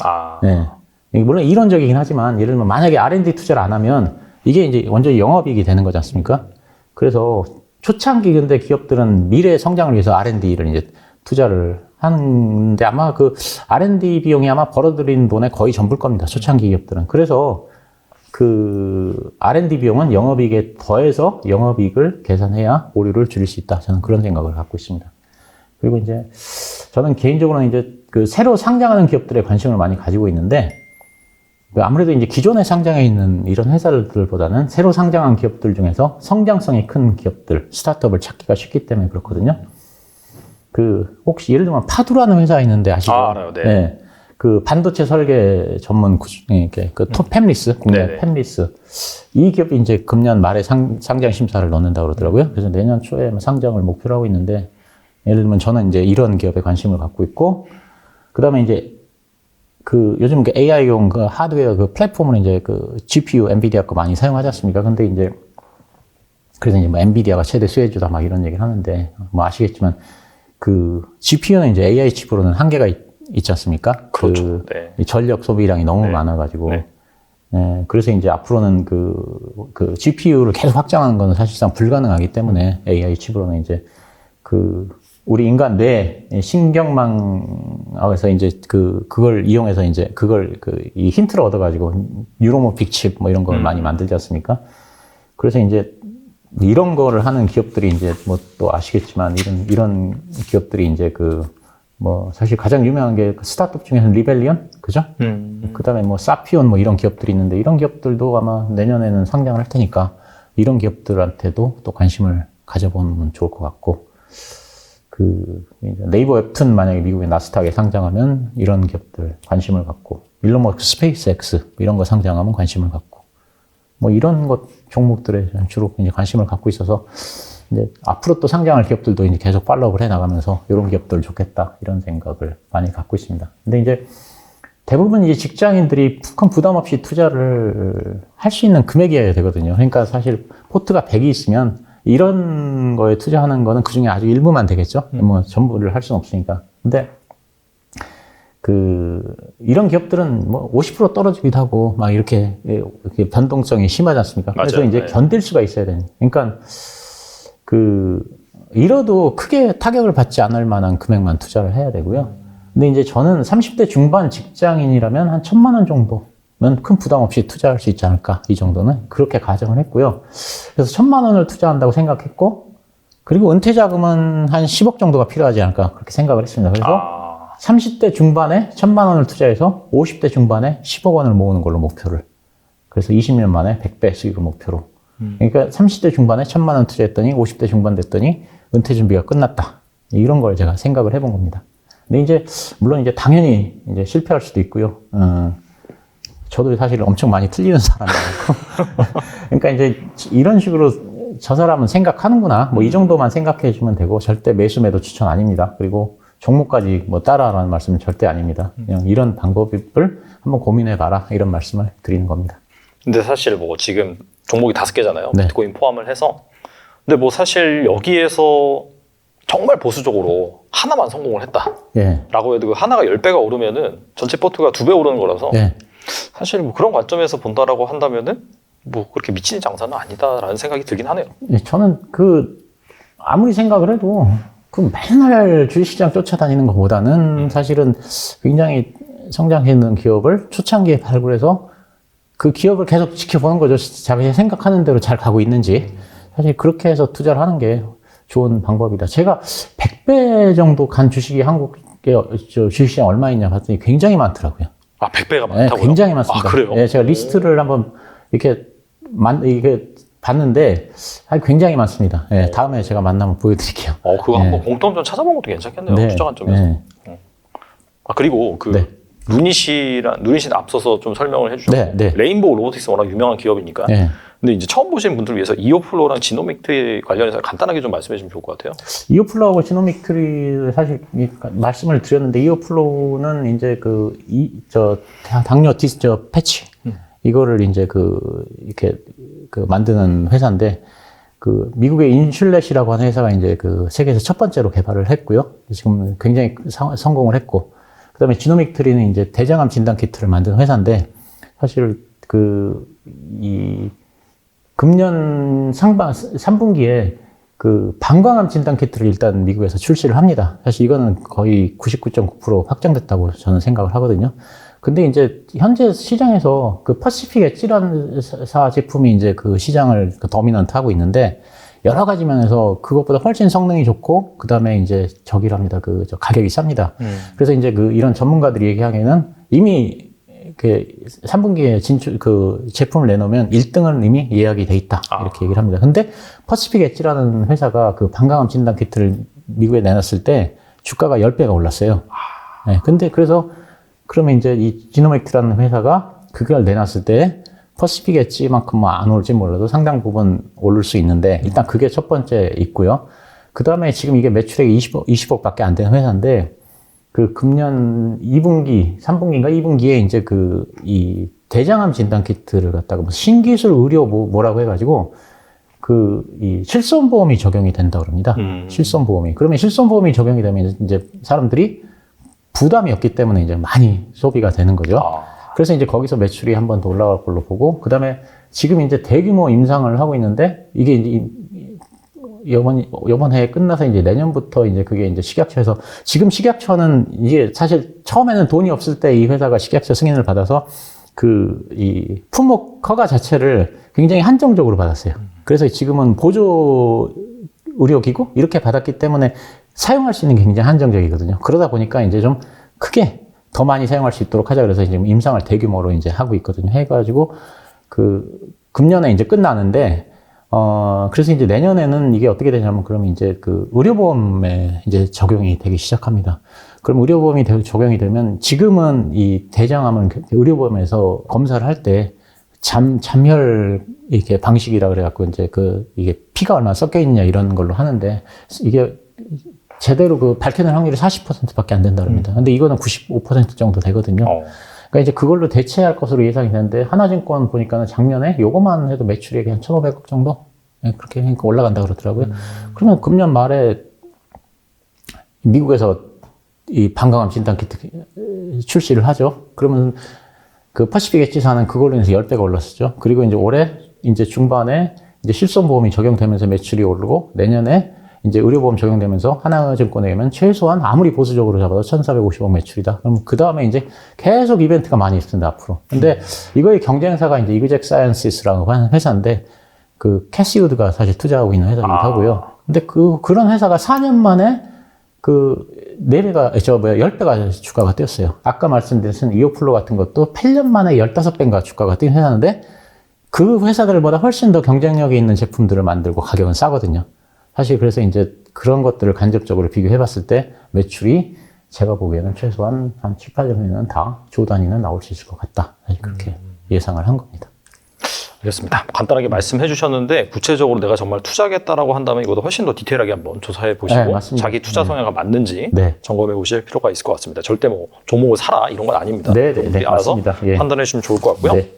네. 물론 이론적이긴 하지만 예를 들면 만약에 R&D 투자를 안 하면 이게 이제 완전히 영업이익이 되는 거지 않습니까? 그래서 초창기 근데 기업들은 미래 성장을 위해서 R&D를 이제 투자를 하는데 아마 그 R&D 비용이 아마 벌어들인 돈의 거의 전부일 겁니다. 초창기 기업들은. 그래서 그 R&D 비용은 영업이익에 더해서 영업이익을 계산해야 오류를 줄일 수 있다. 저는 그런 생각을 갖고 있습니다. 그리고 이제 저는 개인적으로는 이제 그 새로 상장하는 기업들에 관심을 많이 가지고 있는데 아무래도 이제 기존에 상장해 있는 이런 회사들보다는 새로 상장한 기업들 중에서 성장성이 큰 기업들, 스타트업을 찾기가 쉽기 때문에 그렇거든요. 그 혹시 예를 들면 파두라는 회사 있는데 아시죠? 알아요. 네. 네. 그 반도체 설계 전문 그 팹리스, 국내 팹리스. 이 기업이 이제 금년 말에 상장 심사를 넣는다고 그러더라고요. 그래서 내년 초에 상장을 목표로 하고 있는데 예를 들면 저는 이제 이런 기업에 관심을 갖고 있고 그다음에 이제 그 요즘 그 AI용 그 하드웨어 그 플랫폼을 이제 그 GPU 엔비디아 거 많이 사용하지 않습니까? 근데 이제 그래서 이제 뭐 엔비디아가 최대 수혜주다 막 이런 얘기를 하는데 뭐 아시겠지만 그 GPU는 이제 AI 칩으로는 한계가 있지 않습니까? 그렇죠. 그 전력 소비량이 너무 많아가지고. 네, 그래서 이제 앞으로는 그 GPU를 계속 확장하는 거는 사실상 불가능하기 때문에 AI 칩으로는 이제 우리 인간 뇌 신경망에서 이제 그걸 이용해서 이제 이 힌트를 얻어가지고 뉴로모픽 칩 뭐 이런 걸 많이 만들지 않습니까? 그래서 이제 이런 거를 하는 기업들이 이제 뭐 또 아시겠지만 이런 기업들이 이제 뭐 사실 가장 유명한 게 스타트업 중에서는 리벨리언, 그죠? 그다음에 뭐 사피온 뭐 이런 기업들이 있는데 이런 기업들도 아마 내년에는 상장을 할 테니까 이런 기업들한테도 또 관심을 가져보면 좋을 것 같고 네이버 웹툰 만약에 미국의 나스닥에 상장하면 이런 기업들 관심을 갖고 일론 머스크 스페이스X 이런 거 상장하면 관심을 갖고 뭐 이런 것 종목들에 주로 이제 관심을 갖고 있어서 이제 앞으로 또 상장할 기업들도 이제 계속 팔로우를 해 나가면서 이런 기업들 좋겠다 이런 생각을 많이 갖고 있습니다. 근데 이제 대부분 이제 직장인들이 큰 부담 없이 투자를 할 수 있는 금액이어야 되거든요. 그러니까 사실 포트가 100이 있으면 이런 거에 투자하는 거는 그 중에 아주 일부만 되겠죠. 뭐 전부를 할 수는 없으니까. 근데 이런 기업들은 뭐 50% 떨어지기도 하고 막 이렇게 변동성이 심하지 않습니까? 맞아요. 그래서 이제 견딜 수가 있어야 되는. 그러니까 잃어도 크게 타격을 받지 않을 만한 금액만 투자를 해야 되고요. 근데 이제 저는 30대 중반 직장인이라면 한 1,000만 원 정도면 큰 부담 없이 투자할 수 있지 않을까. 이 정도는 그렇게 가정을 했고요. 그래서 1,000만 원을 투자한다고 생각했고 그리고 은퇴 자금은 한 10억 정도가 필요하지 않을까 그렇게 생각을 했습니다. 그래서 30대 중반에 1,000만 원을 투자해서 50대 중반에 10억 원을 모으는 걸로 목표를. 그래서 20년 만에 100배 수익을 목표로. 그러니까 30대 중반에 1,000만 원 투자했더니 50대 중반 됐더니 은퇴 준비가 끝났다. 이런 걸 제가 생각을 해본 겁니다. 근데 이제 물론 이제 당연히 이제 실패할 수도 있고요. 저도 사실 엄청 많이 틀리는 사람이고. 그러니까 이제 이런 식으로 저 사람은 생각하는구나. 뭐 이 정도만 생각해 주면 되고, 절대 매수 매도 추천 아닙니다. 그리고 종목까지 뭐 따라라는 말씀은 절대 아닙니다. 그냥 이런 방법을 한번 고민해 봐라. 이런 말씀을 드리는 겁니다. 근데 사실 뭐 지금 종목이 5개잖아요. 네. 비트코인 포함을 해서. 근데 뭐 사실 여기에서 정말 보수적으로 하나만 성공을 했다. 예. 라고 해도 그 하나가 10배가 오르면은 전체 포트가 2배 오르는 거라서 예. 사실 뭐 그런 관점에서 본다라고 한다면은 뭐 그렇게 미친 장사는 아니다라는 생각이 들긴 하네요. 예, 저는 아무리 생각을 해도 맨날 주식시장 쫓아다니는 것보다는 사실은 굉장히 성장해 있는 기업을 초창기에 발굴해서 그 기업을 계속 지켜보는 거죠. 자기가 생각하는 대로 잘 가고 있는지. 사실 그렇게 해서 투자를 하는 게 좋은 방법이다. 제가 100배 정도 간 주식이 한국의 주식시장 얼마 있냐 봤더니 굉장히 많더라고요. 아, 100배가 많다고요? 네, 굉장히 많습니다. 아, 그래요? 네, 제가 리스트를 한번 이렇게 봤는데 굉장히 많습니다. 네, 다음에 제가 만나면 보여드릴게요. 그거 네. 한번 공통 좀 찾아보는 것도 괜찮겠네요. 네, 투자 관점에서. 네. 아, 그리고 네. 누닛이 앞서서 좀 설명을 해주셨고 네, 네. 레인보우 로보틱스 워낙 유명한 기업이니까. 네. 근데 이제 처음 보시는 분들을 위해서 이오플로우랑 지노믹트 관련해서 간단하게 좀 말씀해 주시면 좋을 것 같아요. 이오플로우하고 지노믹트리를 사실 말씀을 드렸는데, 이오플로우는 이제 당뇨 패치 이거를 이제 이렇게 만드는 회사인데, 미국의 인슐렛이라고 하는 회사가 이제 세계에서 첫 번째로 개발을 했고요. 지금 굉장히 성공을 했고, 그다음에 지노믹트리는 이제 대장암 진단 키트를 만드는 회사인데, 사실 이 금년 3분기에 방광암 진단 키트를 일단 미국에서 출시를 합니다. 사실 이거는 거의 99.9% 확정됐다고 저는 생각을 하거든요. 근데 이제 현재 시장에서 퍼시픽 엣지라는 제품이 이제 시장을 도미넌트 하고 있는데, 여러 가지 면에서 그것보다 훨씬 성능이 좋고, 그 다음에 이제 저기랍니다. 가격이 쌉니다. 그래서 이제 이런 전문가들이 얘기하기에는 이미 3분기에 제품을 내놓으면 1등은 이미 예약이 돼 있다. 이렇게 얘기를 합니다. 근데 퍼시픽 엣지라는 회사가 방광암 진단 키트를 미국에 내놨을 때 주가가 10배가 올랐어요. 네, 근데 그러면 이제 이 지노믹트라는 회사가 그걸 내놨을 때 퍼시픽 엣지만큼 안 오를지 몰라도 상당 부분 오를 수 있는데, 일단 그게 첫 번째 있고요. 그 다음에 지금 이게 매출액이 20억밖에 안 되는 회사인데, 금년 2분기, 3분기인가 2분기에 이제 이 대장암 진단 키트를 갖다가 신기술 의료 뭐라고 해가지고 이 실손보험이 적용이 된다고 합니다. 실손보험이. 그러면 실손보험이 적용이 되면 이제 사람들이 부담이 없기 때문에 이제 많이 소비가 되는 거죠. 그래서 이제 거기서 매출이 한 번 더 올라갈 걸로 보고, 그 다음에 지금 이제 대규모 임상을 하고 있는데, 이게 이제 이번 해에 끝나서 이제 내년부터 이제 그게 이제 식약처에서, 지금 식약처는 이게 사실 처음에는 돈이 없을 때 이 회사가 식약처 승인을 받아서 이 품목 허가 자체를 굉장히 한정적으로 받았어요. 그래서 지금은 보조 의료기구 이렇게 받았기 때문에 사용할 수 있는 게 굉장히 한정적이거든요. 그러다 보니까 이제 좀 크게 더 많이 사용할 수 있도록 하자 그래서 지금 임상을 대규모로 이제 하고 있거든요. 해가지고 금년에 이제 끝나는데, 그래서 이제 내년에는 이게 어떻게 되냐면, 그러면 이제 의료보험에 이제 적용이 되기 시작합니다. 그럼 의료보험이 적용이 되면, 지금은 이 대장암은 의료보험에서 검사를 할 때 잠혈 이렇게 방식이라 그래갖고 이제 이게 피가 얼마나 섞여 있냐 이런 걸로 하는데, 이게 제대로 밝혀낼 확률이 40%밖에 안 된다 그럽니다. 근데 이거는 95% 정도 되거든요. 그러니까 이제 그걸로 대체할 것으로 예상이 되는데, 하나증권 보니까는 작년에 요거만 해도 매출액이 한 1,500억 정도? 네, 그렇게 하니까 올라간다 그러더라고요. 그러면 금년 말에 미국에서 이 방광암 진단 키트 출시를 하죠. 그러면 퍼시픽 엣지사는 그걸로 인해서 10배가 올랐었죠. 그리고 이제 올해 이제 중반에 이제 실손보험이 적용되면서 매출이 오르고, 내년에 이제 의료보험 적용되면서 하나증권에 의하면 최소한 아무리 보수적으로 잡아도 1,450억 매출이다. 그럼 그 다음에 이제 계속 이벤트가 많이 있습니다, 앞으로. 근데 이거의 경쟁사가 이제 이그젝 사이언시스라고 하는 회사인데, 캐시우드가 사실 투자하고 있는 회사이기도 하고요. 근데 그런 회사가 4년 만에 10배가 주가가 뛰었어요. 아까 말씀드린 이오플로 같은 것도 8년 만에 15배인가 주가가 뛴 회사인데, 그 회사들보다 훨씬 더 경쟁력이 있는 제품들을 만들고 가격은 싸거든요. 사실 그래서 이제 그런 것들을 간접적으로 비교해 봤을 때 매출이 제가 보기에는 최소한 한 7, 8년에는 다 조 단위는 나올 수 있을 것 같다. 사실 그렇게 예상을 한 겁니다. 알겠습니다. 간단하게 말씀해 주셨는데 구체적으로 내가 정말 투자하겠다라고 한다면 이거보다 훨씬 더 디테일하게 한번 조사해 보시고 네, 맞습니다. 자기 투자 성향과 맞는지 네. 점검해 보실 필요가 있을 것 같습니다. 절대 뭐 종목을 사라 이런 건 아닙니다. 네, 여러분들이 네, 알아서 맞습니다. 예. 판단해 주시면 좋을 것 같고요. 네.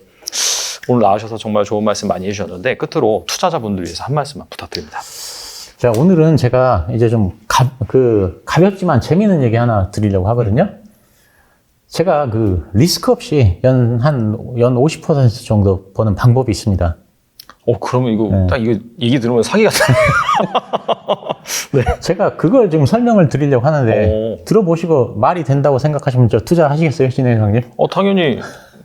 오늘 나와주셔서 정말 좋은 말씀 많이 해주셨는데 끝으로 투자자분들 위해서 한 말씀만 부탁드립니다. 자, 오늘은 제가 이제 좀 가볍지만 재미있는 얘기 하나 드리려고 하거든요. 제가 그 리스크 없이 연 50% 정도 버는 방법이 있습니다. 그러면 이거 네. 딱 이거 얘기 들으면 사기 같아요. 네. 제가 그걸 지금 설명을 드리려고 하는데 들어보시고 말이 된다고 생각하시면 저 투자하시겠어요, 진행장님? 당연히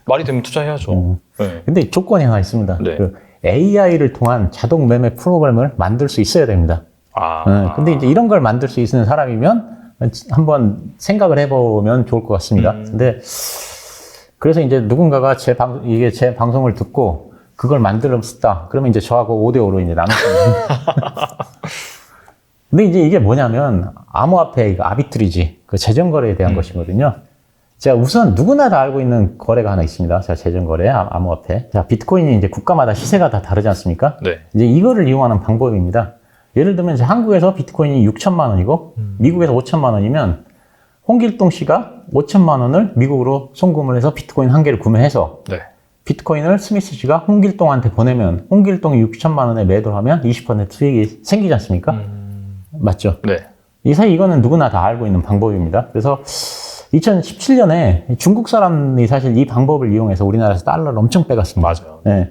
말이 되면 투자해야죠. 네. 근데 조건이 하나 있습니다. 네. 그 AI를 통한 자동 매매 프로그램을 만들 수 있어야 됩니다. 근데 이제 이런 걸 만들 수 있는 사람이면 한번 생각을 해보면 좋을 것 같습니다. 근데 그래서 이제 누군가가 제 방송을 듣고 그걸 만들었다. 그러면 이제 저하고 5대5로 이제 나눴습니다. 근데 이제 이게 뭐냐면 암호화폐 아비트리지, 그 재정거래에 대한 것이거든요. 제가 우선 누구나 다 알고 있는 거래가 하나 있습니다. 자, 재정거래, 암호화폐. 자, 비트코인이 이제 국가마다 시세가 다 다르지 않습니까? 네. 이제 이거를 이용하는 방법입니다. 예를 들면 이제 한국에서 비트코인이 6천만 원이고 미국에서 5천만 원이면 홍길동 씨가 5천만 원을 미국으로 송금을 해서 비트코인 한 개를 구매해서 네. 비트코인을 스미스 씨가 홍길동한테 보내면 홍길동이 6천만 원에 매도하면 20% 수익이 생기지 않습니까? 맞죠? 네. 이거는 누구나 다 알고 있는 방법입니다. 그래서 2017년에 중국 사람이 사실 이 방법을 이용해서 우리나라에서 달러를 엄청 빼갔습니다. 맞아요. 네.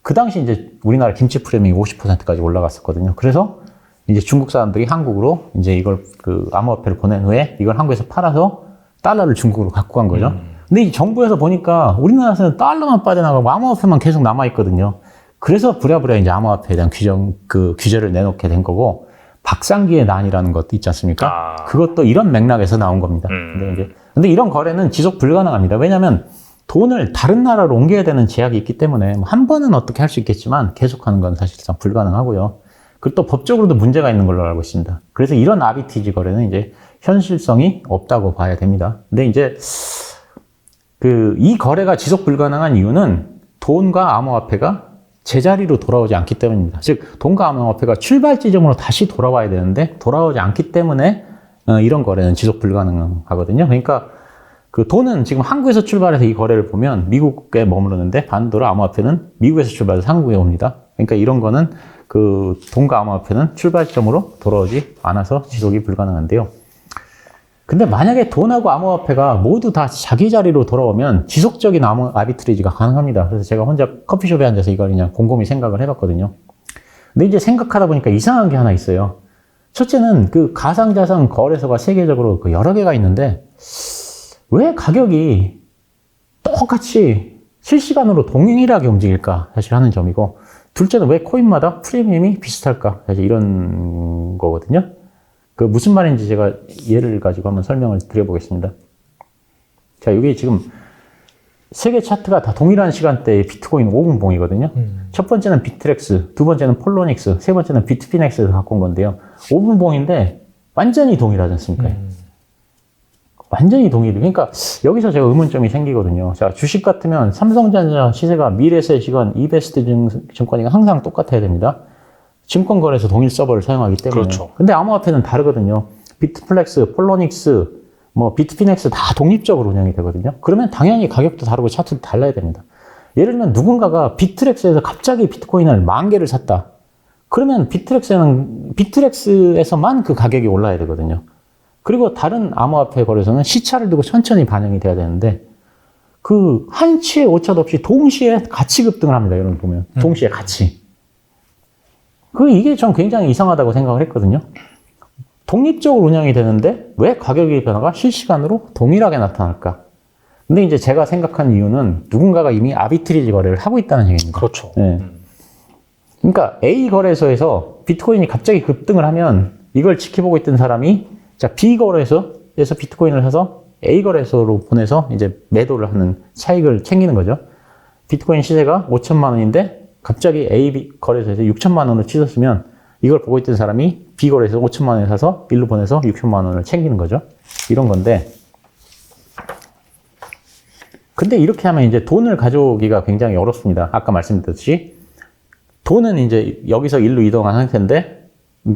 그 당시 이제 우리나라 김치 프리미엄이 50%까지 올라갔었거든요. 그래서 이제 중국 사람들이 한국으로 이제 이걸 그 암호화폐를 보낸 후에 이걸 한국에서 팔아서 달러를 중국으로 갖고 간 거죠. 근데 이 정부에서 보니까 우리나라에서는 달러만 빠져나가고 암호화폐만 계속 남아있거든요. 그래서 부랴부랴 이제 암호화폐에 대한 규제를 내놓게 된 거고, 박상기의 난이라는 것도 있지 않습니까? 그것도 이런 맥락에서 나온 겁니다. 근데 이런 거래는 지속 불가능합니다. 왜냐하면 돈을 다른 나라로 옮겨야 되는 제약이 있기 때문에 한 번은 어떻게 할 수 있겠지만 계속하는 건 사실상 불가능하고요. 그리고 또 법적으로도 문제가 있는 걸로 알고 있습니다. 그래서 이런 아비티지 거래는 이제 현실성이 없다고 봐야 됩니다. 근데 이제 이 거래가 지속 불가능한 이유는 돈과 암호화폐가 제자리로 돌아오지 않기 때문입니다. 즉 돈과 암호화폐가 출발 지점으로 다시 돌아와야 되는데 돌아오지 않기 때문에 이런 거래는 지속 불가능하거든요. 그러니까 그 돈은 지금 한국에서 출발해서 이 거래를 보면 미국에 머무르는데 반대로 암호화폐는 미국에서 출발해서 한국에 옵니다. 그러니까 이런 거는 그 돈과 암호화폐는 출발점으로 돌아오지 않아서 지속이 불가능한데요. 근데 만약에 돈하고 암호화폐가 모두 다 자기 자리로 돌아오면 지속적인 아비트리지가 가능합니다. 그래서 제가 혼자 커피숍에 앉아서 이걸 그냥 곰곰이 생각을 해봤거든요. 근데 이제 생각하다 보니까 이상한 게 하나 있어요. 첫째는 그 가상자산 거래소가 세계적으로 그 여러 개가 있는데 왜 가격이 똑같이 실시간으로 동일하게 움직일까 사실 하는 점이고, 둘째는 왜 코인마다 프리미엄이 비슷할까 사실 이런 거거든요. 그 무슨 말인지 제가 예를 가지고 한번 설명을 드려보겠습니다. 자, 여기 지금 세계 차트가 다 동일한 시간대에 비트코인 5분봉이거든요. 첫 번째는 비트렉스, 두 번째는 폴로닉스, 세 번째는 비트피넥스에서 갖고 온 건데요. 5분봉인데 완전히 동일하지 않습니까? 완전히 동일해. 그러니까 여기서 제가 의문점이 생기거든요. 자, 주식 같으면 삼성전자 시세가 미래세시건, 이베스트 증권이 항상 똑같아야 됩니다. 증권거래소 동일 서버를 사용하기 때문에. 그렇죠. 근데 암호화폐는 다르거든요. 비트플렉스, 폴로닉스, 비트피넥스 다 독립적으로 운영이 되거든요. 그러면 당연히 가격도 다르고 차트도 달라야 됩니다. 예를 들면 누군가가 비트렉스에서 갑자기 비트코인을 10,000개를 샀다. 그러면 비트렉스에서만 그 가격이 올라야 되거든요. 그리고 다른 암호화폐 거래소는 시차를 두고 천천히 반영이 돼야 되는데 그 한치의 오차도 없이 동시에 같이 급등을 합니다. 여러분 보면 동시에 같이. 이게 전 굉장히 이상하다고 생각을 했거든요. 독립적으로 운영이 되는데 왜 가격의 변화가 실시간으로 동일하게 나타날까? 근데 이제 제가 생각한 이유는 누군가가 이미 아비트리지 거래를 하고 있다는 얘기입니다. 그렇죠. 네. 그러니까 A 거래소에서 비트코인이 갑자기 급등을 하면 이걸 지켜보고 있던 사람이 자, B 거래소에서 비트코인을 사서 A 거래소로 보내서 이제 매도를 하는 차익을 챙기는 거죠. 비트코인 시세가 5천만 원인데 갑자기 A 거래소에서 6천만 원을 치솟으면 이걸 보고 있던 사람이 B 거래소에서 5천만 원에 사서 일로 보내서 6천만 원을 챙기는 거죠. 이런 건데 근데 이렇게 하면 이제 돈을 가져오기가 굉장히 어렵습니다. 아까 말씀드렸듯이 돈은 이제 여기서 일로 이동한 상태인데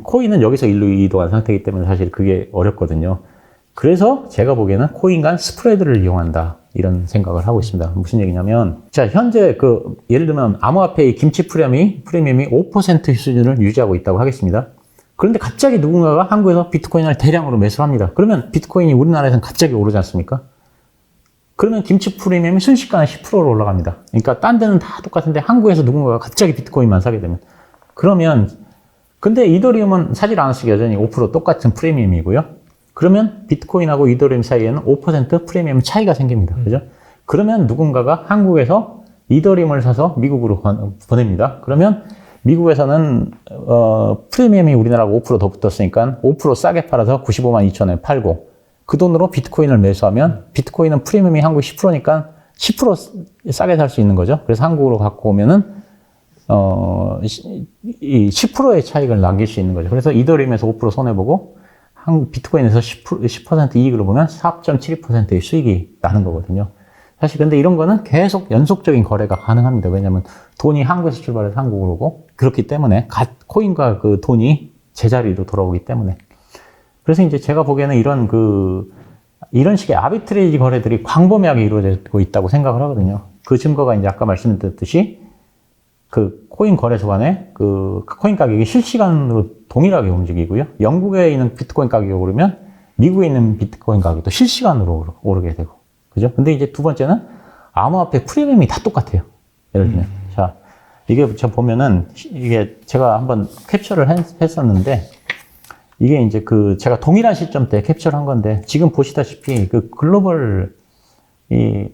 코인은 여기서 일로 이동한 상태이기 때문에 사실 그게 어렵거든요. 그래서 제가 보기에는 코인 간 스프레드를 이용한다. 이런 생각을 하고 있습니다. 무슨 얘기냐면, 자, 현재 예를 들면 암호화폐의 김치 프리미엄이 5% 수준을 유지하고 있다고 하겠습니다. 그런데 갑자기 누군가가 한국에서 비트코인을 대량으로 매수를 합니다. 그러면 비트코인이 우리나라에서는 갑자기 오르지 않습니까? 그러면 김치 프리미엄이 순식간에 10%로 올라갑니다. 그러니까 딴 데는 다 똑같은데 한국에서 누군가가 갑자기 비트코인만 사게 되면. 그러면, 근데 이더리움은 사질 않았으니 여전히 5% 똑같은 프리미엄이고요. 그러면 비트코인하고 이더리움 사이에는 5% 프리미엄 차이가 생깁니다. 그죠? 그러면 누군가가 한국에서 이더리움을 사서 미국으로 보냅니다. 그러면 미국에서는 프리미엄이 우리나라가 5%더 붙었으니까 5% 싸게 팔아서 95만 2천에 팔고 그 돈으로 비트코인을 매수하면 비트코인은 프리미엄이 한국 10%니까 10% 싸게 살 수 있는 거죠. 그래서 한국으로 갖고 오면은 이 10%의 차익을 남길 수 있는 거죠. 그래서 이더리움에서 5% 손해보고 비트코인에서 10% 이익으로 보면 4.72%의 수익이 나는 거거든요. 사실 근데 이런 거는 계속 연속적인 거래가 가능합니다. 왜냐하면 돈이 한국에서 출발해서 한국으로 오고 그렇기 때문에 코인과 그 돈이 제자리로 돌아오기 때문에. 그래서 이제 제가 보기에는 이런 식의 아비트레이지 거래들이 광범위하게 이루어지고 있다고 생각을 하거든요. 그 증거가 이제 아까 말씀드렸듯이 그 코인 거래소 간에 그 코인 가격이 실시간으로 동일하게 움직이고요. 영국에 있는 비트코인 가격이 오르면 미국에 있는 비트코인 가격도 실시간으로 오르게 되고. 그죠? 근데 이제 두 번째는 암호화폐 프리미엄이 다 똑같아요. 예를 들면. 자, 이게 제가 보면은 이게 제가 한번 캡처를 했었는데 이게 이제 제가 동일한 시점 때 캡처를 한 건데 지금 보시다시피 그 글로벌 이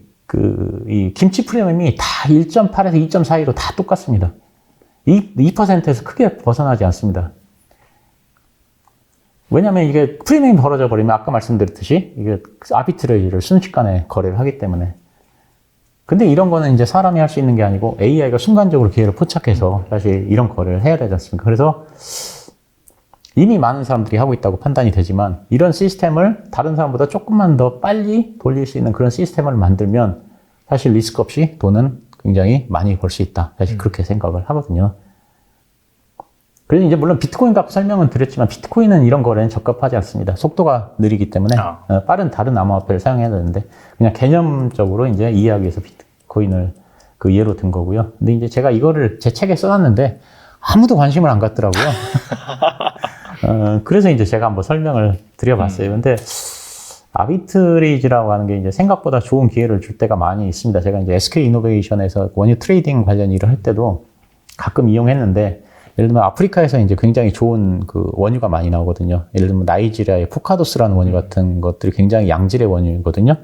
김치 프리미엄이 다 1.8에서 2.4 사이로 다 똑같습니다. 2%에서 크게 벗어나지 않습니다. 왜냐하면 이게 프리미엄이 벌어져 버리면 아까 말씀드렸듯이 이게 아비트레이지를 순식간에 거래를 하기 때문에. 근데 이런 거는 이제 사람이 할 수 있는 게 아니고 AI가 순간적으로 기회를 포착해서 사실 이런 거래를 해야 되지 않습니까? 그래서 이미 많은 사람들이 하고 있다고 판단이 되지만 이런 시스템을 다른 사람보다 조금만 더 빨리 돌릴 수 있는 그런 시스템을 만들면 사실 리스크 없이 돈은 굉장히 많이 벌 수 있다. 사실 그렇게 생각을 하거든요. 그래서 이제 물론 비트코인 갖고 설명은 드렸지만 비트코인은 이런 거래는 적합하지 않습니다. 속도가 느리기 때문에 빠른 다른 암호화폐를 사용해야 되는데 그냥 개념적으로 이제 이해하기 위해서 비트코인을 그 예로 든 거고요. 근데 이제 제가 이거를 제 책에 써놨는데 아무도 관심을 안 갖더라고요. 그래서 이제 제가 한번 설명을 드려봤어요. 근데 아비트레이지라고 하는 게 이제 생각보다 좋은 기회를 줄 때가 많이 있습니다. 제가 이제 SK 이노베이션에서 원유 트레이딩 관련 일을 할 때도 가끔 이용했는데 예를 들면 아프리카에서 이제 굉장히 좋은 그 원유가 많이 나오거든요. 예를 들면 나이지리아의 포카도스라는 원유 같은 것들이 굉장히 양질의 원유거든요.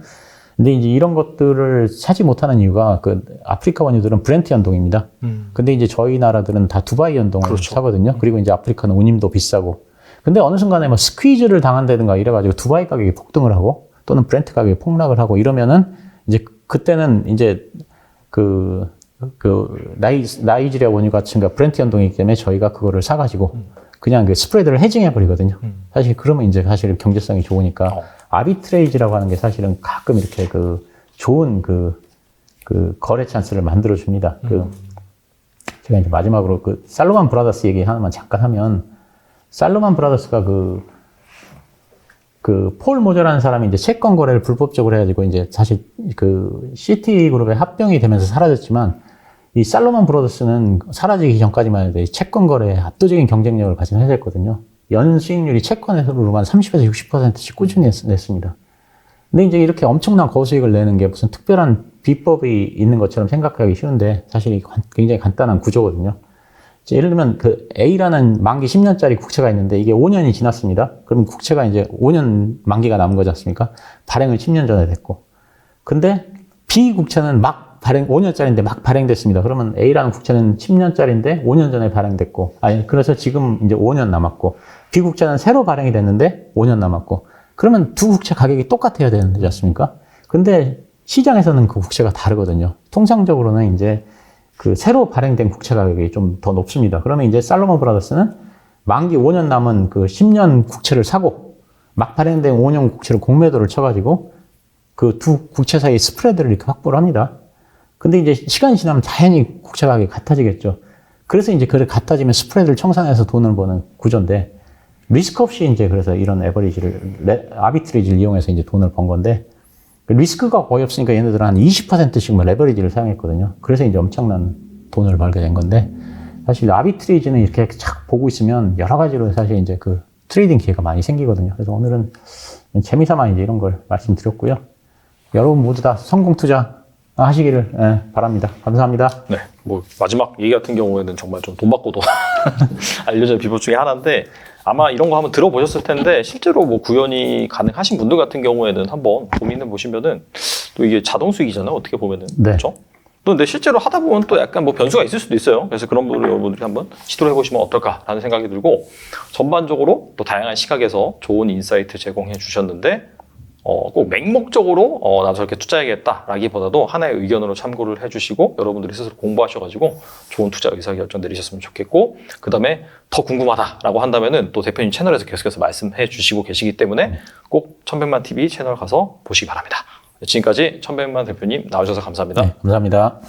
근데 이제 이런 것들을 사지 못하는 이유가 그 아프리카 원유들은 브렌트 연동입니다. 근데 이제 저희 나라들은 다 두바이 연동을 그렇죠. 사거든요. 그리고 이제 아프리카는 운임도 비싸고. 근데 어느 순간에 뭐 스퀴즈를 당한다든가 이래가지고 두바이 가격이 폭등을 하고 또는 브렌트 가격이 폭락을 하고 이러면은 이제 그때는 이제 나이지리아 원유 가치가 브렌트 연동이기 때문에 저희가 그거를 사가지고 그냥 그 스프레드를 헤징해 버리거든요. 사실 그러면 이제 사실 경제성이 좋으니까 아비트레이지라고 하는 게 사실은 가끔 이렇게 좋은 거래 찬스를 만들어 줍니다. 제가 이제 마지막으로 살로만 브라더스 얘기 하나만 잠깐 하면 살로만 브라더스가 폴 모저라는 사람이 이제 채권 거래를 불법적으로 해가지고 이제 사실 시티그룹에 합병이 되면서 사라졌지만 이 살로만 브라더스는 사라지기 전까지만 해도 채권 거래에 압도적인 경쟁력을 가진 회사였거든요. 연 수익률이 채권에서로만 30에서 60%씩 꾸준히 냈습니다. 근데 이제 이렇게 엄청난 거수익을 내는 게 무슨 특별한 비법이 있는 것처럼 생각하기 쉬운데 사실 굉장히 간단한 구조거든요. 예를 들면 A라는 만기 10년짜리 국채가 있는데 이게 5년이 지났습니다. 그럼 국채가 이제 5년 만기가 남은 거지 않습니까? 발행을 10년 전에 됐고. 근데 B 국채는 5년짜리인데 막 발행됐습니다. 그러면 A라는 국채는 10년짜리인데 5년 전에 발행됐고, 그래서 지금 이제 5년 남았고, B 국채는 새로 발행이 됐는데 5년 남았고, 그러면 두 국채 가격이 똑같아야 되지 않습니까? 근데 시장에서는 그 국채가 다르거든요. 통상적으로는 이제 새로 발행된 국채 가격이 좀 더 높습니다. 그러면 이제 살로몬 브라더스는 만기 5년 남은 10년 국채를 사고, 막 발행된 5년 국채를 공매도를 쳐가지고, 그 두 국채 사이의 스프레드를 이렇게 확보를 합니다. 근데 이제 시간이 지나면 자연히 국채 가격이 같아지겠죠. 그래서 이제 그래 같아지면 스프레드를 청산해서 돈을 버는 구조인데 리스크 없이 이제 그래서 이런 아비트레이지를 이용해서 이제 돈을 번 건데 리스크가 거의 없으니까 얘네들은 한 20%씩 뭐 레버리지를 사용했거든요. 그래서 이제 엄청난 돈을 벌게 된 건데 사실 아비트레이지는 이렇게 착 보고 있으면 여러 가지로 사실 이제 그 트레이딩 기회가 많이 생기거든요. 그래서 오늘은 재미삼아 이제 이런 걸 말씀드렸고요. 여러분 모두 다 성공 투자 하시기를 바랍니다. 감사합니다. 네, 뭐 마지막 얘기 같은 경우에는 정말 좀 돈 받고도 알려진 비법 중에 하나인데 아마 이런 거 한번 들어보셨을 텐데 실제로 뭐 구현이 가능하신 분들 같은 경우에는 한번 고민해 보시면은 또 이게 자동 수익이잖아요. 어떻게 보면은 네. 그렇죠? 또 근데 실제로 하다 보면 또 약간 뭐 변수가 있을 수도 있어요. 그래서 그런 분들 여러분들이 한번 시도를 해보시면 어떨까라는 생각이 들고 전반적으로 또 다양한 시각에서 좋은 인사이트 제공해 주셨는데 꼭 맹목적으로 나 저렇게 투자해야겠다라기보다도 하나의 의견으로 참고를 해주시고 여러분들이 스스로 공부하셔가지고 좋은 투자 의사결정 내리셨으면 좋겠고 그 다음에 더 궁금하다라고 한다면은 또 대표님 채널에서 계속해서 말씀해 주시고 계시기 때문에 꼭 1100만 TV 채널 가서 보시기 바랍니다. 지금까지 1100만 대표님 나오셔서 감사합니다. 네, 감사합니다.